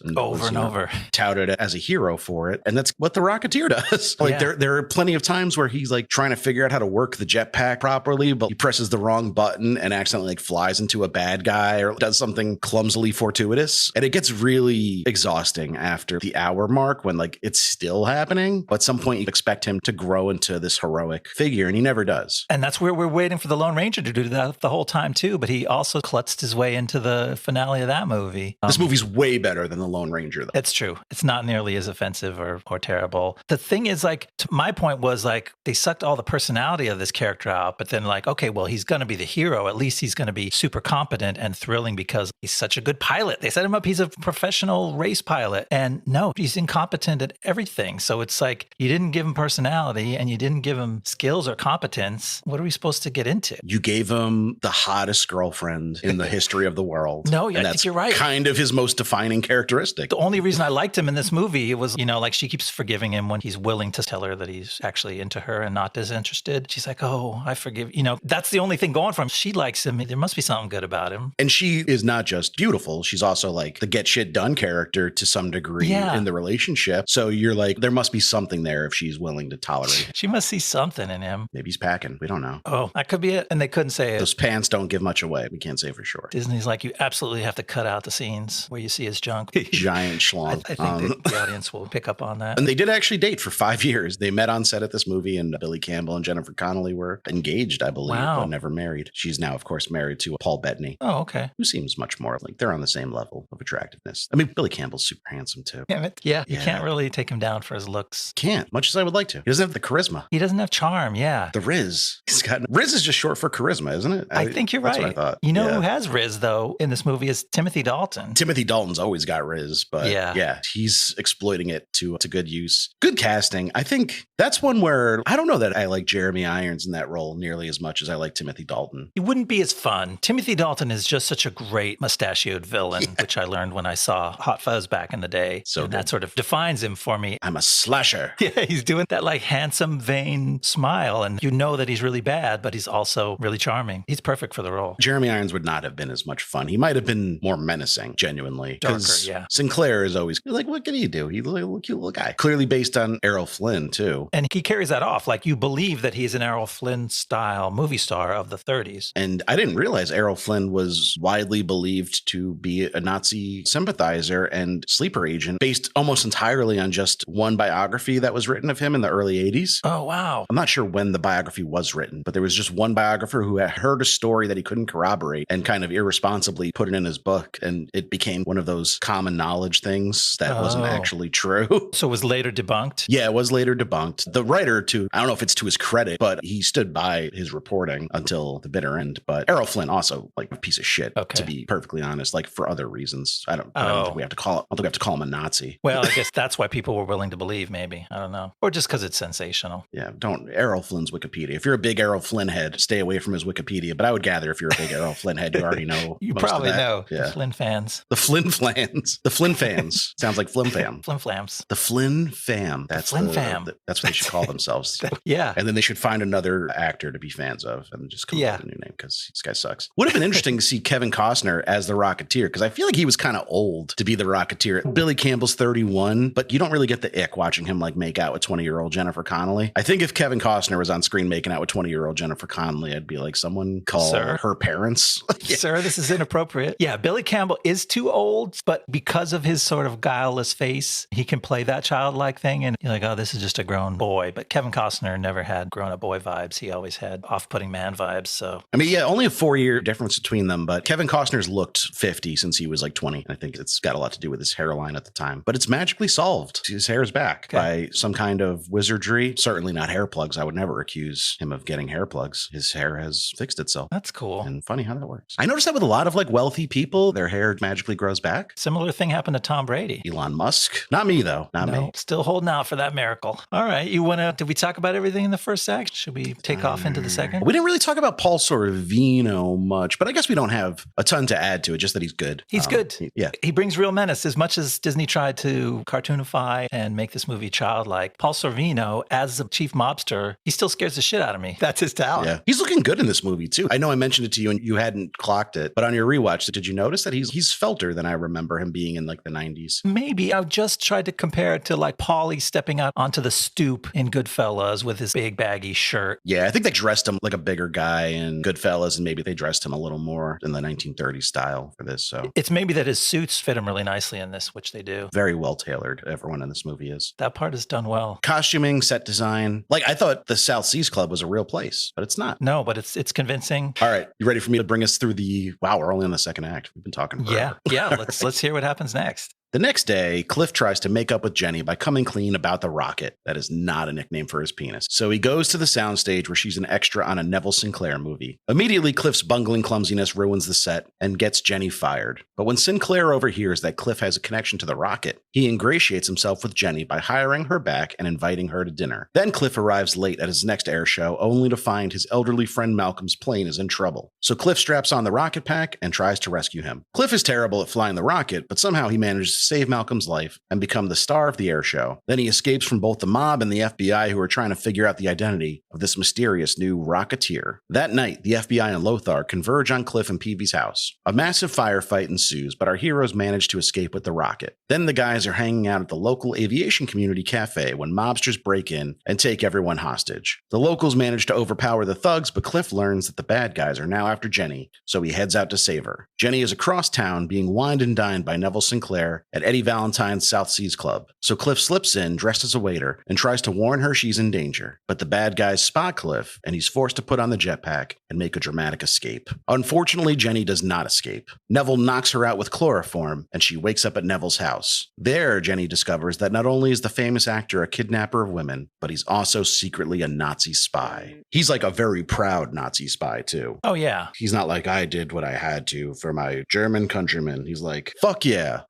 And over and over. Touted as a hero for it. And that's what the Rocketeer does. Like there are plenty of times where he's like trying to figure out how to work the jetpack properly, but he presses the wrong button and accidentally like flies into a bad guy or does something clumsily fortuitous. And it gets really exhausting after the hour mark when like it's still happening. But at some point you expect him to grow into this heroic figure and he never does. And that's where we're waiting for the Lone Ranger to do that the whole time too. But he also klutzed his way into the finale of that movie. This movie's way better than the Lone Ranger though. It's true. It's not nearly as offensive or terrible. The thing is like, my point was like, they sucked all the personality of this character out, but then like, okay, well, he's going to be the hero. At least he's going to be super competent and thrilling because he's such a good pilot. They set him up. He's a professional race pilot. And no, he's incompetent at everything. So it's like, you didn't give him personality and you didn't give him skills or competence. What are we supposed to get into? You gave him the hottest girlfriend in the history of the world. No, I think you're right. Kind of his most defining characteristic. The only reason I liked him in this movie was, like she keeps forgiving him when he's willing to tell her that he's actually into her and not disinterested. She's like, oh, I forgive. That's the only thing going for him. She likes him. There must be something good about him. And she is not just beautiful. She's also like the get shit done character to some degree in the relationship. So you're like, there must be something there if she's willing to tolerate it. She must see something in him. Maybe he's packing. We don't know. Oh, that could be it. And they couldn't say it. Those pants don't give much away. We can't say for sure. Disney's like, you absolutely have to cut out the scenes where you see his junk. Giant schlong. I think the audience will pick up on that. And they did actually date for 5 years. They met on set at this movie, and Billy Campbell and Jennifer Connelly were engaged, I believe, but never married. She's now, of course, married to Paul Bettany. Oh, okay. Who seems much more like they're on the same level of attractiveness. I mean, Billy Campbell's super handsome too. Yeah, you can't really take him down for his looks. Can't, much as I would like to. He doesn't have the charisma. He doesn't have charm, The Riz. Riz is just short for charisma, isn't it? I think you're right. That's what I thought. Who has Riz, though, in this movie is Timothy Dalton. Timothy Dalton's always got Riz, but he's exploiting it to good use. Good casting. I think that's one where I don't know that I like Jeremy Irons in that role nearly as much as I like Timothy Dalton. It wouldn't be as fun. Timothy Dalton is just such a great mustachioed villain, which I learned when I saw Hot Fuzz back in the day. So that sort of defines him for me. I'm a slasher. Yeah, he's doing that like handsome, vain smile, and you know that he's really bad, but he's also really charming. He's perfect for the role. Jeremy Irons would not have been as much fun. He might have been more menacing, genuinely. Darker, Sinclair is always like, what can he do? He's a little cute little guy. Clearly based on Errol Flynn, too. And he carries that off. Like, you believe that he's an Errol Flynn style movie star of the 30s. And I didn't realize Errol Flynn was widely believed to be a Nazi sympathizer and sleeper agent based almost entirely on just one biography that was written of him in the early 80s. Oh, wow. I'm not sure when the biography was written, but there was just one biographer who had heard a story that he couldn't corroborate and kind of irresponsibly put it in his book. And it became one of those common knowledge things that wasn't actually true. So it was later debunked? Yeah, it was later debunked. The writer, I don't know if it's to his credit, but he stood by his reporting until the bitter end. But Errol Flynn also like a piece of shit, to be perfectly honest, like for other reasons. I don't think we have to call him a Nazi. Well, I guess that's why people were willing to believe, maybe. I don't know. Or just because it's sensational. Yeah, Errol Flynn's Wikipedia. If you're a big Errol Flynn head, stay away from his Wikipedia. But I would gather if you're a big Errol Flynn head, you already know. You most probably of that. know. Yeah. The Flynn fans. The Flynn flans. The Flynn fans. Sounds like Flim Fam. Flim Flams. The Flynn Fam. That's Flynn Fam. That's what they should call themselves. Yeah. And then they should find another actor to be fans of and just come up with a new name because this guy sucks. Would have been interesting to see Kevin Costner as the Rocketeer because I feel like he was kind of old to be the Rocketeer. Billy Campbell's 31, but you don't really get the ick watching him like make out with 20-year-old Jennifer Connelly. I think if Kevin Costner was on screen making out with 20-year-old Jennifer Connelly, I'd be like, someone call her parents. Sir, this is inappropriate. Yeah, Billy Campbell is too old, but because of his sort of guileless face, he can play that childlike thing. And you're like, oh, this is just a grown boy. But Kevin Costner never had grown-up boy vibes. He always had off-putting man vibes. So, I mean, yeah, only a 4-year difference between them. But Kevin Costner's looked 50 since he was like 20. I think it's got a lot to do with his hairline at the time. But it's magically solved. His hair is back by some kind of wizardry. Certainly not hair plugs. I would never accuse him of getting hair plugs. His hair has fixed itself. That's cool. And funny how that works. I noticed that with a lot of like wealthy people, their hair magically grows back. Similar thing happened to Tom Brady. Elon Musk. Not me, though. Not me. Still holding out for that miracle. All right. Did we talk about everything in the first act? Should we take off into the second? We didn't really talk about Paul Sorvino much, but I guess we don't have a ton to add to it, just that he's good. He's good. Yeah. He brings real menace. As much as Disney tried to cartoonify and make this movie childlike, Paul Sorvino, as the chief mobster, he still scares the shit out of me. That's his talent. Yeah. He's looking good in this movie, too. I know I mentioned it to you and you hadn't clocked it, but on your rewatch, did you notice that he's felter than I remember him being in like the 90s? Maybe. I've just tried to compare it to like Paulie stepping out onto the stoop in Goodfellas with his big baggy shirt. Yeah, I think they dressed him like a bigger guy in Goodfellas, and maybe they dressed him a little more in the 1930s style for this. So it's maybe that his suits fit him really nicely in this, which they do. Very well tailored. Everyone in this movie is. That part is done well. Costuming, set design. Like I thought the South Seas Club was a real place, but it's not. No, but it's convincing. All right, you ready for me to bring us through wow, we're only on the second act. We've been talking forever. Yeah. Let's hear what happens next. The next day, Cliff tries to make up with Jenny by coming clean about the rocket. That is not a nickname for his penis. So he goes to the soundstage where she's an extra on a Neville Sinclair movie. Immediately, Cliff's bungling clumsiness ruins the set and gets Jenny fired. But when Sinclair overhears that Cliff has a connection to the rocket, he ingratiates himself with Jenny by hiring her back and inviting her to dinner. Then Cliff arrives late at his next air show, only to find his elderly friend Malcolm's plane is in trouble. So Cliff straps on the rocket pack and tries to rescue him. Cliff is terrible at flying the rocket, but somehow he manages to save Malcolm's life and become the star of the air show. Then he escapes from both the mob and the FBI, who are trying to figure out the identity of this mysterious new Rocketeer. That night, the FBI and Lothar converge on Cliff and Peavy's house. A massive firefight ensues, but our heroes manage to escape with the rocket. Then the guys are hanging out at the local aviation community cafe when mobsters break in and take everyone hostage. The locals manage to overpower the thugs, but Cliff learns that the bad guys are now after Jenny, so he heads out to save her. Jenny is across town being wined and dined by Neville Sinclair at Eddie Valentine's South Seas Club. So Cliff slips in, dressed as a waiter, and tries to warn her she's in danger. But the bad guys spot Cliff, and he's forced to put on the jetpack and make a dramatic escape. Unfortunately, Jenny does not escape. Neville knocks her out with chloroform, and she wakes up at Neville's house. There, Jenny discovers that not only is the famous actor a kidnapper of women, but he's also secretly a Nazi spy. He's like a very proud Nazi spy, too. Oh, yeah. He's not like, I did what I had to for my German countrymen. He's like, fuck yeah.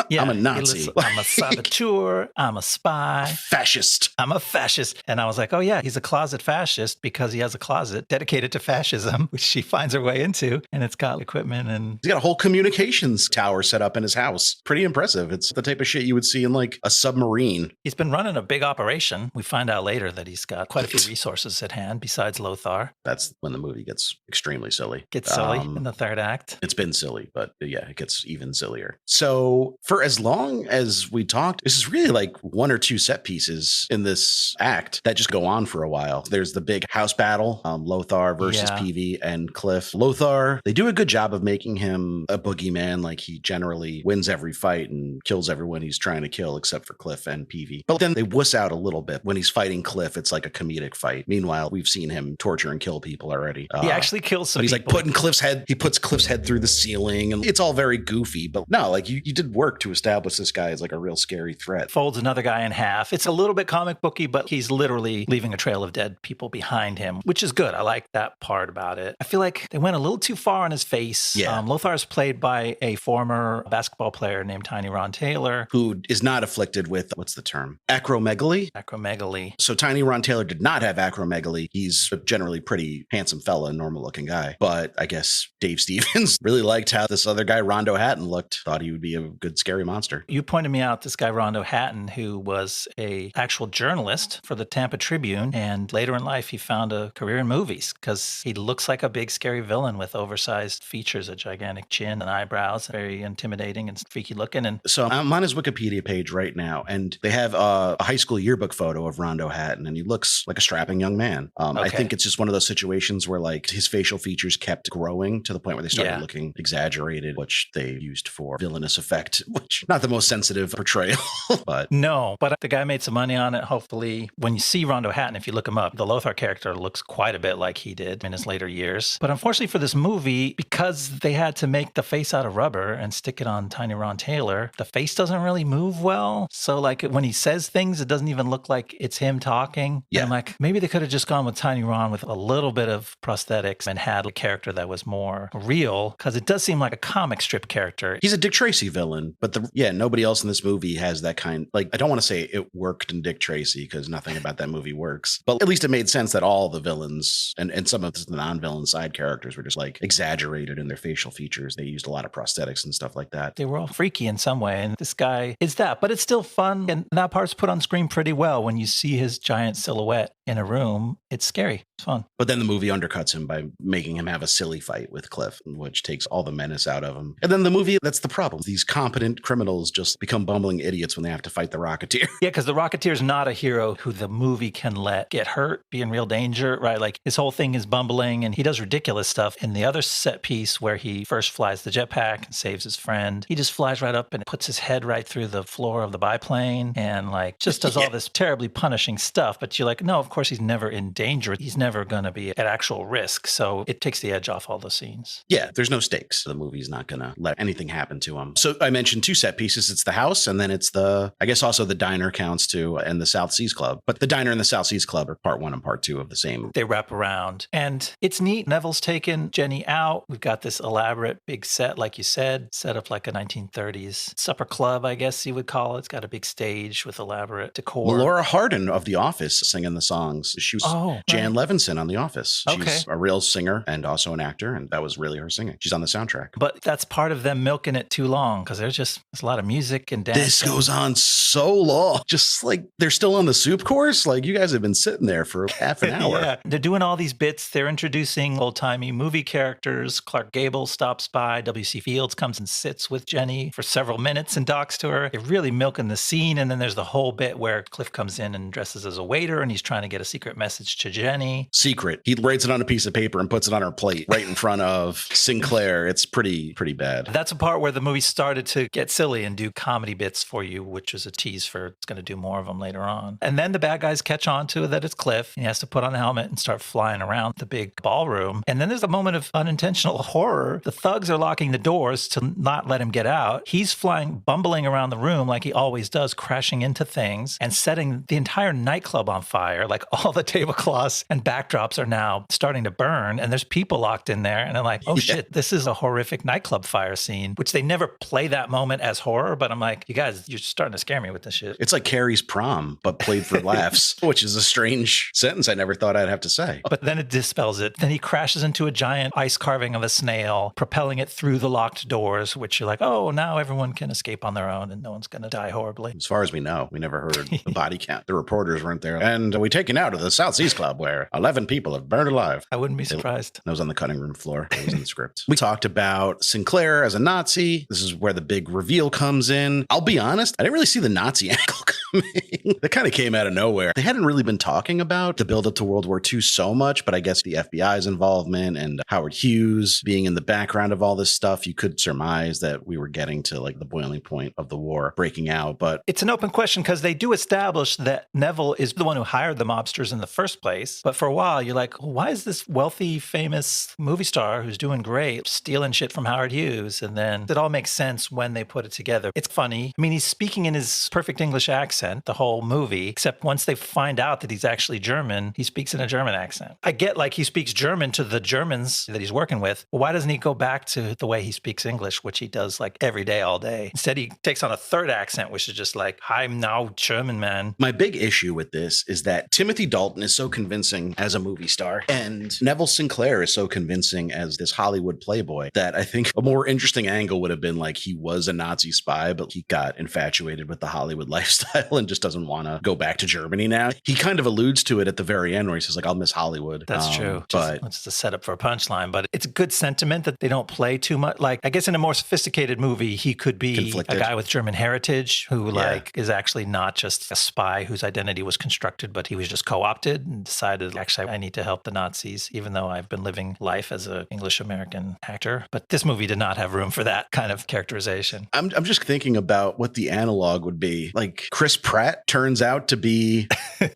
Yeah, I'm a Nazi. I'm a saboteur. I'm a spy. Fascist. I'm a fascist. And I was like, oh, yeah, he's a closet fascist because he has a closet dedicated to fascism, which she finds her way into. And it's got equipment and... He's got a whole communications tower set up in his house. Pretty impressive. It's the type of shit you would see in like a submarine. He's been running a big operation. We find out later that he's got quite a few resources at hand besides Lothar. That's when the movie gets extremely silly. Gets silly in the third act. It's been silly, but yeah, it gets even sillier. So for as long as we talked, this is really like one or two set pieces in this act that just go on for a while. There's the big house battle, Lothar versus Peavy and Cliff. Lothar, they do a good job of making him a boogeyman. Like he generally wins every fight and kills everyone he's trying to kill except for Cliff and Peavy. But then they wuss out a little bit. When he's fighting Cliff, it's like a comedic fight. Meanwhile, we've seen him torture and kill people already. He actually kills some people. He's like putting Cliff's head, he puts Cliff's head through the ceiling and it's all very goofy. But no, like you did work to establish this guy as like a real scary threat. Folds another guy in half. It's a little bit comic booky, but he's literally leaving a trail of dead people behind him, which is good. I like that part about it. I feel like they went a little too far on his face. Yeah. Lothar is played by a former basketball player named Tiny Ron Taylor, who is not afflicted with, what's the term? Acromegaly? Acromegaly. So Tiny Ron Taylor did not have acromegaly. He's a generally pretty handsome fella, normal looking guy. But I guess Dave Stevens really liked how this other guy, Rondo Hatton, looked. Thought he would be a good scary monster. You pointed me out this guy, Rondo Hatton, who was a actual journalist for the Tampa Tribune. And later in life, he found a career in movies because he looks like a big scary villain with oversized features, a gigantic chin and eyebrows, very intimidating and freaky looking. And so I'm on his Wikipedia page right now, and they have a high school yearbook photo of Rondo Hatton, and he looks like a strapping young man. Okay. I think it's just one of those situations where like his facial features kept growing to the point where they started looking exaggerated, which they used for villainous effect, which not the most sensitive portrayal. But no, but the guy made some money on it. Hopefully, when you see Rondo Hatton, if you look him up, the Lothar character looks quite a bit like he did in his later years. But unfortunately for this movie, because they had to make the face out of rubber and stick it on Tiny Ron Taylor, the face doesn't really move well. So like when he says things, it doesn't even look like it's him talking. Yeah. And like maybe they could have just gone with Tiny Ron with a little bit of prosthetics and had a character that was more real, because it does seem like a comic strip character. He's a Dick Tracy villain, but nobody else in this movie has that kind. Like, I don't want to say it worked in Dick Tracy because nothing about that movie works, but at least it made sense that all the villains and some of the non-villain side characters were just like exaggerated in their facial features. They used a lot of prosthetics and stuff like that. They were all freaky in some way, and this guy is that, but it's still fun, and that part's put on screen pretty well. When you see his giant silhouette in a room, it's scary. It's fun. But then the movie undercuts him by making him have a silly fight with Cliff, which takes all the menace out of him. And then the movie, that's the problem. These competent criminals just become bumbling idiots when they have to fight the Rocketeer. Yeah, because the Rocketeer's not a hero who the movie can let get hurt, be in real danger, right? Like his whole thing is bumbling, and he does ridiculous stuff. In the other set piece where he first flies the jetpack and saves his friend, he just flies right up and puts his head right through the floor of the biplane and like just does all this terribly punishing stuff. But you're like, no, of course he's never in danger, he's never going to be at actual risk. So it takes the edge off all the scenes. Yeah, there's no stakes. The movie's not going to let anything happen to him. So I mentioned 2 set pieces. It's the house, and then it's I guess also the diner counts too, and the South Seas Club. But the diner and the South Seas Club are part 1 and part 2 of the same. They wrap around. And it's neat. Neville's taken Jenny out. We've got this elaborate big set, like you said, set up like a 1930s supper club, I guess you would call it. It's got a big stage with elaborate decor. Well, Laura Hardin of The Office singing the songs. She was Jan Levinson on The Office. She's a real singer and also an actor, and that was really her singing. She's on the soundtrack. But that's part of them milking it too long, because there's a lot of music and dancing. This goes on so long. Just like they're still on the soup course. Like you guys have been sitting there for half an hour. Yeah, they're doing all these bits. They're introducing old-timey movie characters. Clark Gable stops by. W.C. Fields comes and sits with Jenny for several minutes and talks to her. They're really milking the scene. And then there's the whole bit where Cliff comes in and dresses as a waiter, and he's trying to get a secret message to Jenny. Secret. He writes it on a piece of paper and puts it on her plate right in front of Sinclair. It's pretty bad. That's a part where the movie started to get silly and do comedy bits for you, which is a tease for it's going to do more of them later on. And then the bad guys catch on to that it's Cliff. And he has to put on a helmet and start flying around the big ballroom. And then there's a moment of unintentional horror. The thugs are locking the doors to not let him get out. He's flying, bumbling around the room like he always does, crashing into things and setting the entire nightclub on fire. Like all the tablecloths and backdrops are now starting to burn, and there's people locked in there. And they're like, oh shit, this is a horrific nightclub fire scene, which they never play that moment as horror. But I'm like, you guys, you're starting to scare me with this shit. It's like Carrie's Prom, but played for laughs, which is a strange sentence I never thought I'd have to say. But then it dispels it. Then he crashes into a giant ice carving of a snail, propelling it through the locked doors, which you're like, oh, now everyone can escape on their own and no one's going to die horribly. As far as we know, we never heard the body count. The reporters weren't there. And we taken out of the South Seas Club where 11 people have burned alive. I wouldn't be surprised. That was on the cutting room floor. That was in the script. We talked about Sinclair as a Nazi. This is where the big reveal comes in. I'll be honest, I didn't really see the Nazi angle coming. That kind of came out of nowhere. They hadn't really been talking about the build up to World War II so much, but I guess the FBI's involvement and Howard Hughes being in the background of all this stuff, you could surmise that we were getting to like the boiling point of the war breaking out. But it's an open question because they do establish that Neville is the one who hired the mobsters in the first place. But for a while, you're like, why is this wealthy, famous movie star who's doing great stealing shit from Howard Hughes? And then it all makes sense when they put it together. It's funny. I mean, he's speaking in his perfect English accent the whole movie, except once they find out that he's actually German, he speaks in a German accent. I get like he speaks German to the Germans that he's working with. Well, why doesn't he go back to the way he speaks English, which he does like every day, all day? Instead, he takes on a third accent, which is just like, I'm now German, man. My big issue with this is that Timothy Dalton is so convincing as a movie star, and Neville Sinclair is so convincing as this Hollywood playboy that I think a more interesting angle would have been like he was a Nazi spy, but he got infatuated with the Hollywood lifestyle and just doesn't want to go back to Germany now. He kind of alludes to it at the very end where he says like, I'll miss Hollywood. That's true. But it's a setup for a punchline, but it's a good sentiment that they don't play too much. Like, I guess in a more sophisticated movie, he could be conflicted. A guy with German heritage who like is actually not just a spy whose identity was constructed, but he was just co-opted and decided, actually, I need to help the Nazis, even though I've been living life as an English-American actor. But this movie did not have room for that kind of characterization. I'm just thinking about what the analog would be. Like Chris Pratt turns out to be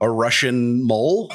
a Russian mole,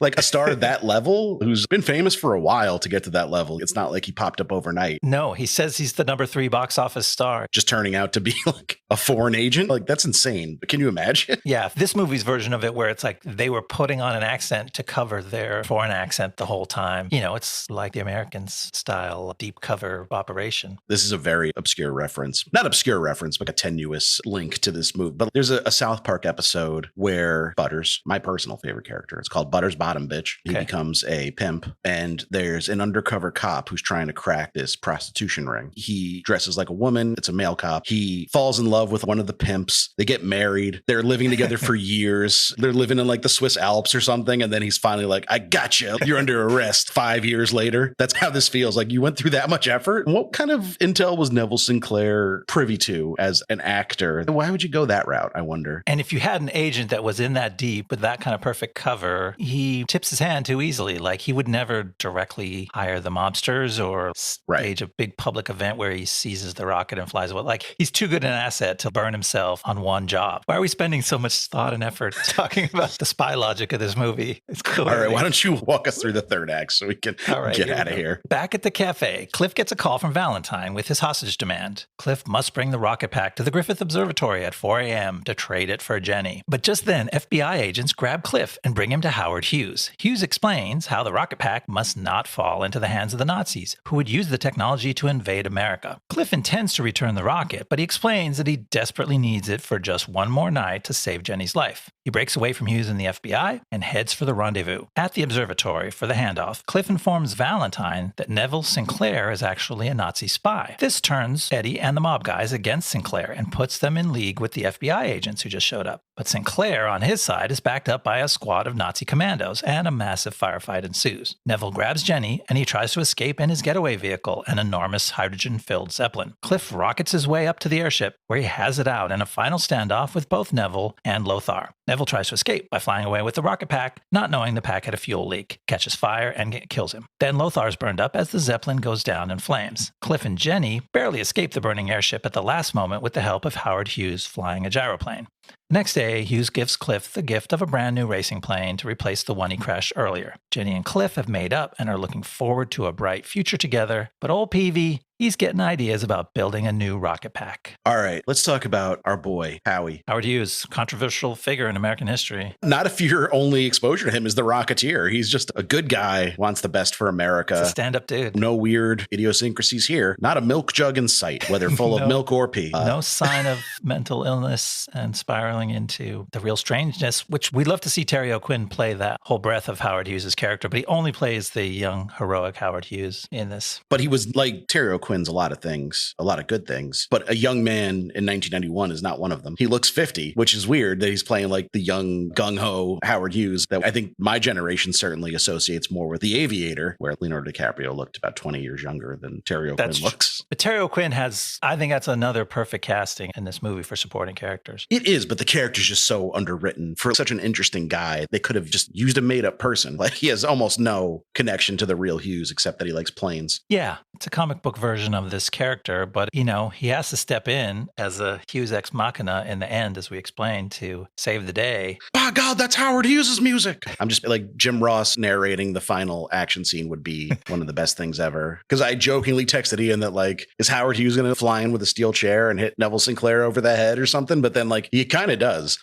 like a star at that level who's been famous for a while to get to that level. It's not like he popped up overnight. No, he says he's the number 3 box office star. Just turning out to be like a foreign agent. Like that's insane. Can you imagine? Yeah, this movie's version of it where it's like they were putting on an accent to cover their foreign accent the whole time. You know, it's like the Americans style deep cover operation. This is a very obscure reference. Not obscure reference, but a tenuous link to this movie. But there's a South Park episode where Butters, my personal favorite character, it's called Butters Bottom Bitch. He becomes a pimp, and there's an undercover cop who's trying to crack this prostitution ring. He dresses like a woman. It's a male cop. He falls in love with one of the pimps. They get married. They're living together for years. They're living in like the Swiss Alps or something. And then he's finally like, I gotcha. You're under arrest 5 years later. That's how this feels. Like you went through that much effort. What kind of intel was Neville Sinclair privy to as an actor? Why would you go that route, I wonder? And if you had an agent that was in that deep with that kind of perfect cover, he tips his hand too easily. Like he would never directly hire the mobsters or stage a big public event where he seizes the rocket and flies away. Like he's too good an asset to burn himself on one job. Why are we spending so much thought and effort talking about the spy logic of this this movie. It's cool. All right, why don't you walk us through the third act so we can get out of here. Back at the cafe, Cliff gets a call from Valentine with his hostage demand. Cliff must bring the rocket pack to the Griffith Observatory at 4 a.m. to trade it for Jenny. But just then, FBI agents grab Cliff and bring him to Howard Hughes. Hughes explains how the rocket pack must not fall into the hands of the Nazis, who would use the technology to invade America. Cliff intends to return the rocket, but he explains that he desperately needs it for just one more night to save Jenny's life. He breaks away from Hughes and the FBI and heads for the rendezvous. At the observatory for the handoff, Cliff informs Valentine that Neville Sinclair is actually a Nazi spy. This turns Eddie and the mob guys against Sinclair and puts them in league with the FBI agents who just showed up. But Sinclair, on his side, is backed up by a squad of Nazi commandos, and a massive firefight ensues. Neville grabs Jenny, and he tries to escape in his getaway vehicle, an enormous hydrogen-filled Zeppelin. Cliff rockets his way up to the airship, where he has it out in a final standoff with both Neville and Lothar. Neville tries to escape by flying away with the rocket pack, not knowing the pack had a fuel leak, catches fire, and kills him. Then Lothar is burned up as the Zeppelin goes down in flames. Cliff and Jenny barely escape the burning airship at the last moment with the help of Howard Hughes flying a gyroplane. Next day, Hughes gives Cliff the gift of a brand new racing plane to replace the one he crashed earlier. Jenny and Cliff have made up and are looking forward to a bright future together, but old Peavy, he's getting ideas about building a new rocket pack. All right, let's talk about our boy, Howie. Howard Hughes, controversial figure in American history. Not if your only exposure to him is the Rocketeer. He's just a good guy, wants the best for America. He's a stand-up dude. No weird idiosyncrasies here. Not a milk jug in sight, whether full of milk or pee. No sign of mental illness and spiraling into the real strangeness, which we'd love to see Terry O'Quinn play that whole breadth of Howard Hughes' character, but he only plays the young, heroic Howard Hughes in this. But he was like Terry O'Quinn's a lot of things, a lot of good things. But a young man in 1991 is not one of them. He looks 50, which is weird that he's playing like the young, gung-ho Howard Hughes that I think my generation certainly associates more with The Aviator, where Leonardo DiCaprio looked about 20 years younger than Terry O'Quinn looks. But Terry O'Quinn has, I think that's another perfect casting in this movie for supporting characters. It is, but the character's just so underwritten. For such an interesting guy, they could have just used a made-up person. Like, he has almost no connection to the real Hughes, except that he likes planes. Yeah, it's a comic book version of this character, but, you know, he has to step in as a Hughes ex machina in the end, as we explained, to save the day. By God, that's Howard Hughes' music. I'm just like Jim Ross narrating the final action scene would be one of the best things ever. Because I jokingly texted Ian that, like, is Howard Hughes going to fly in with a steel chair and hit Neville Sinclair over the head or something? But then, like, he kind of does.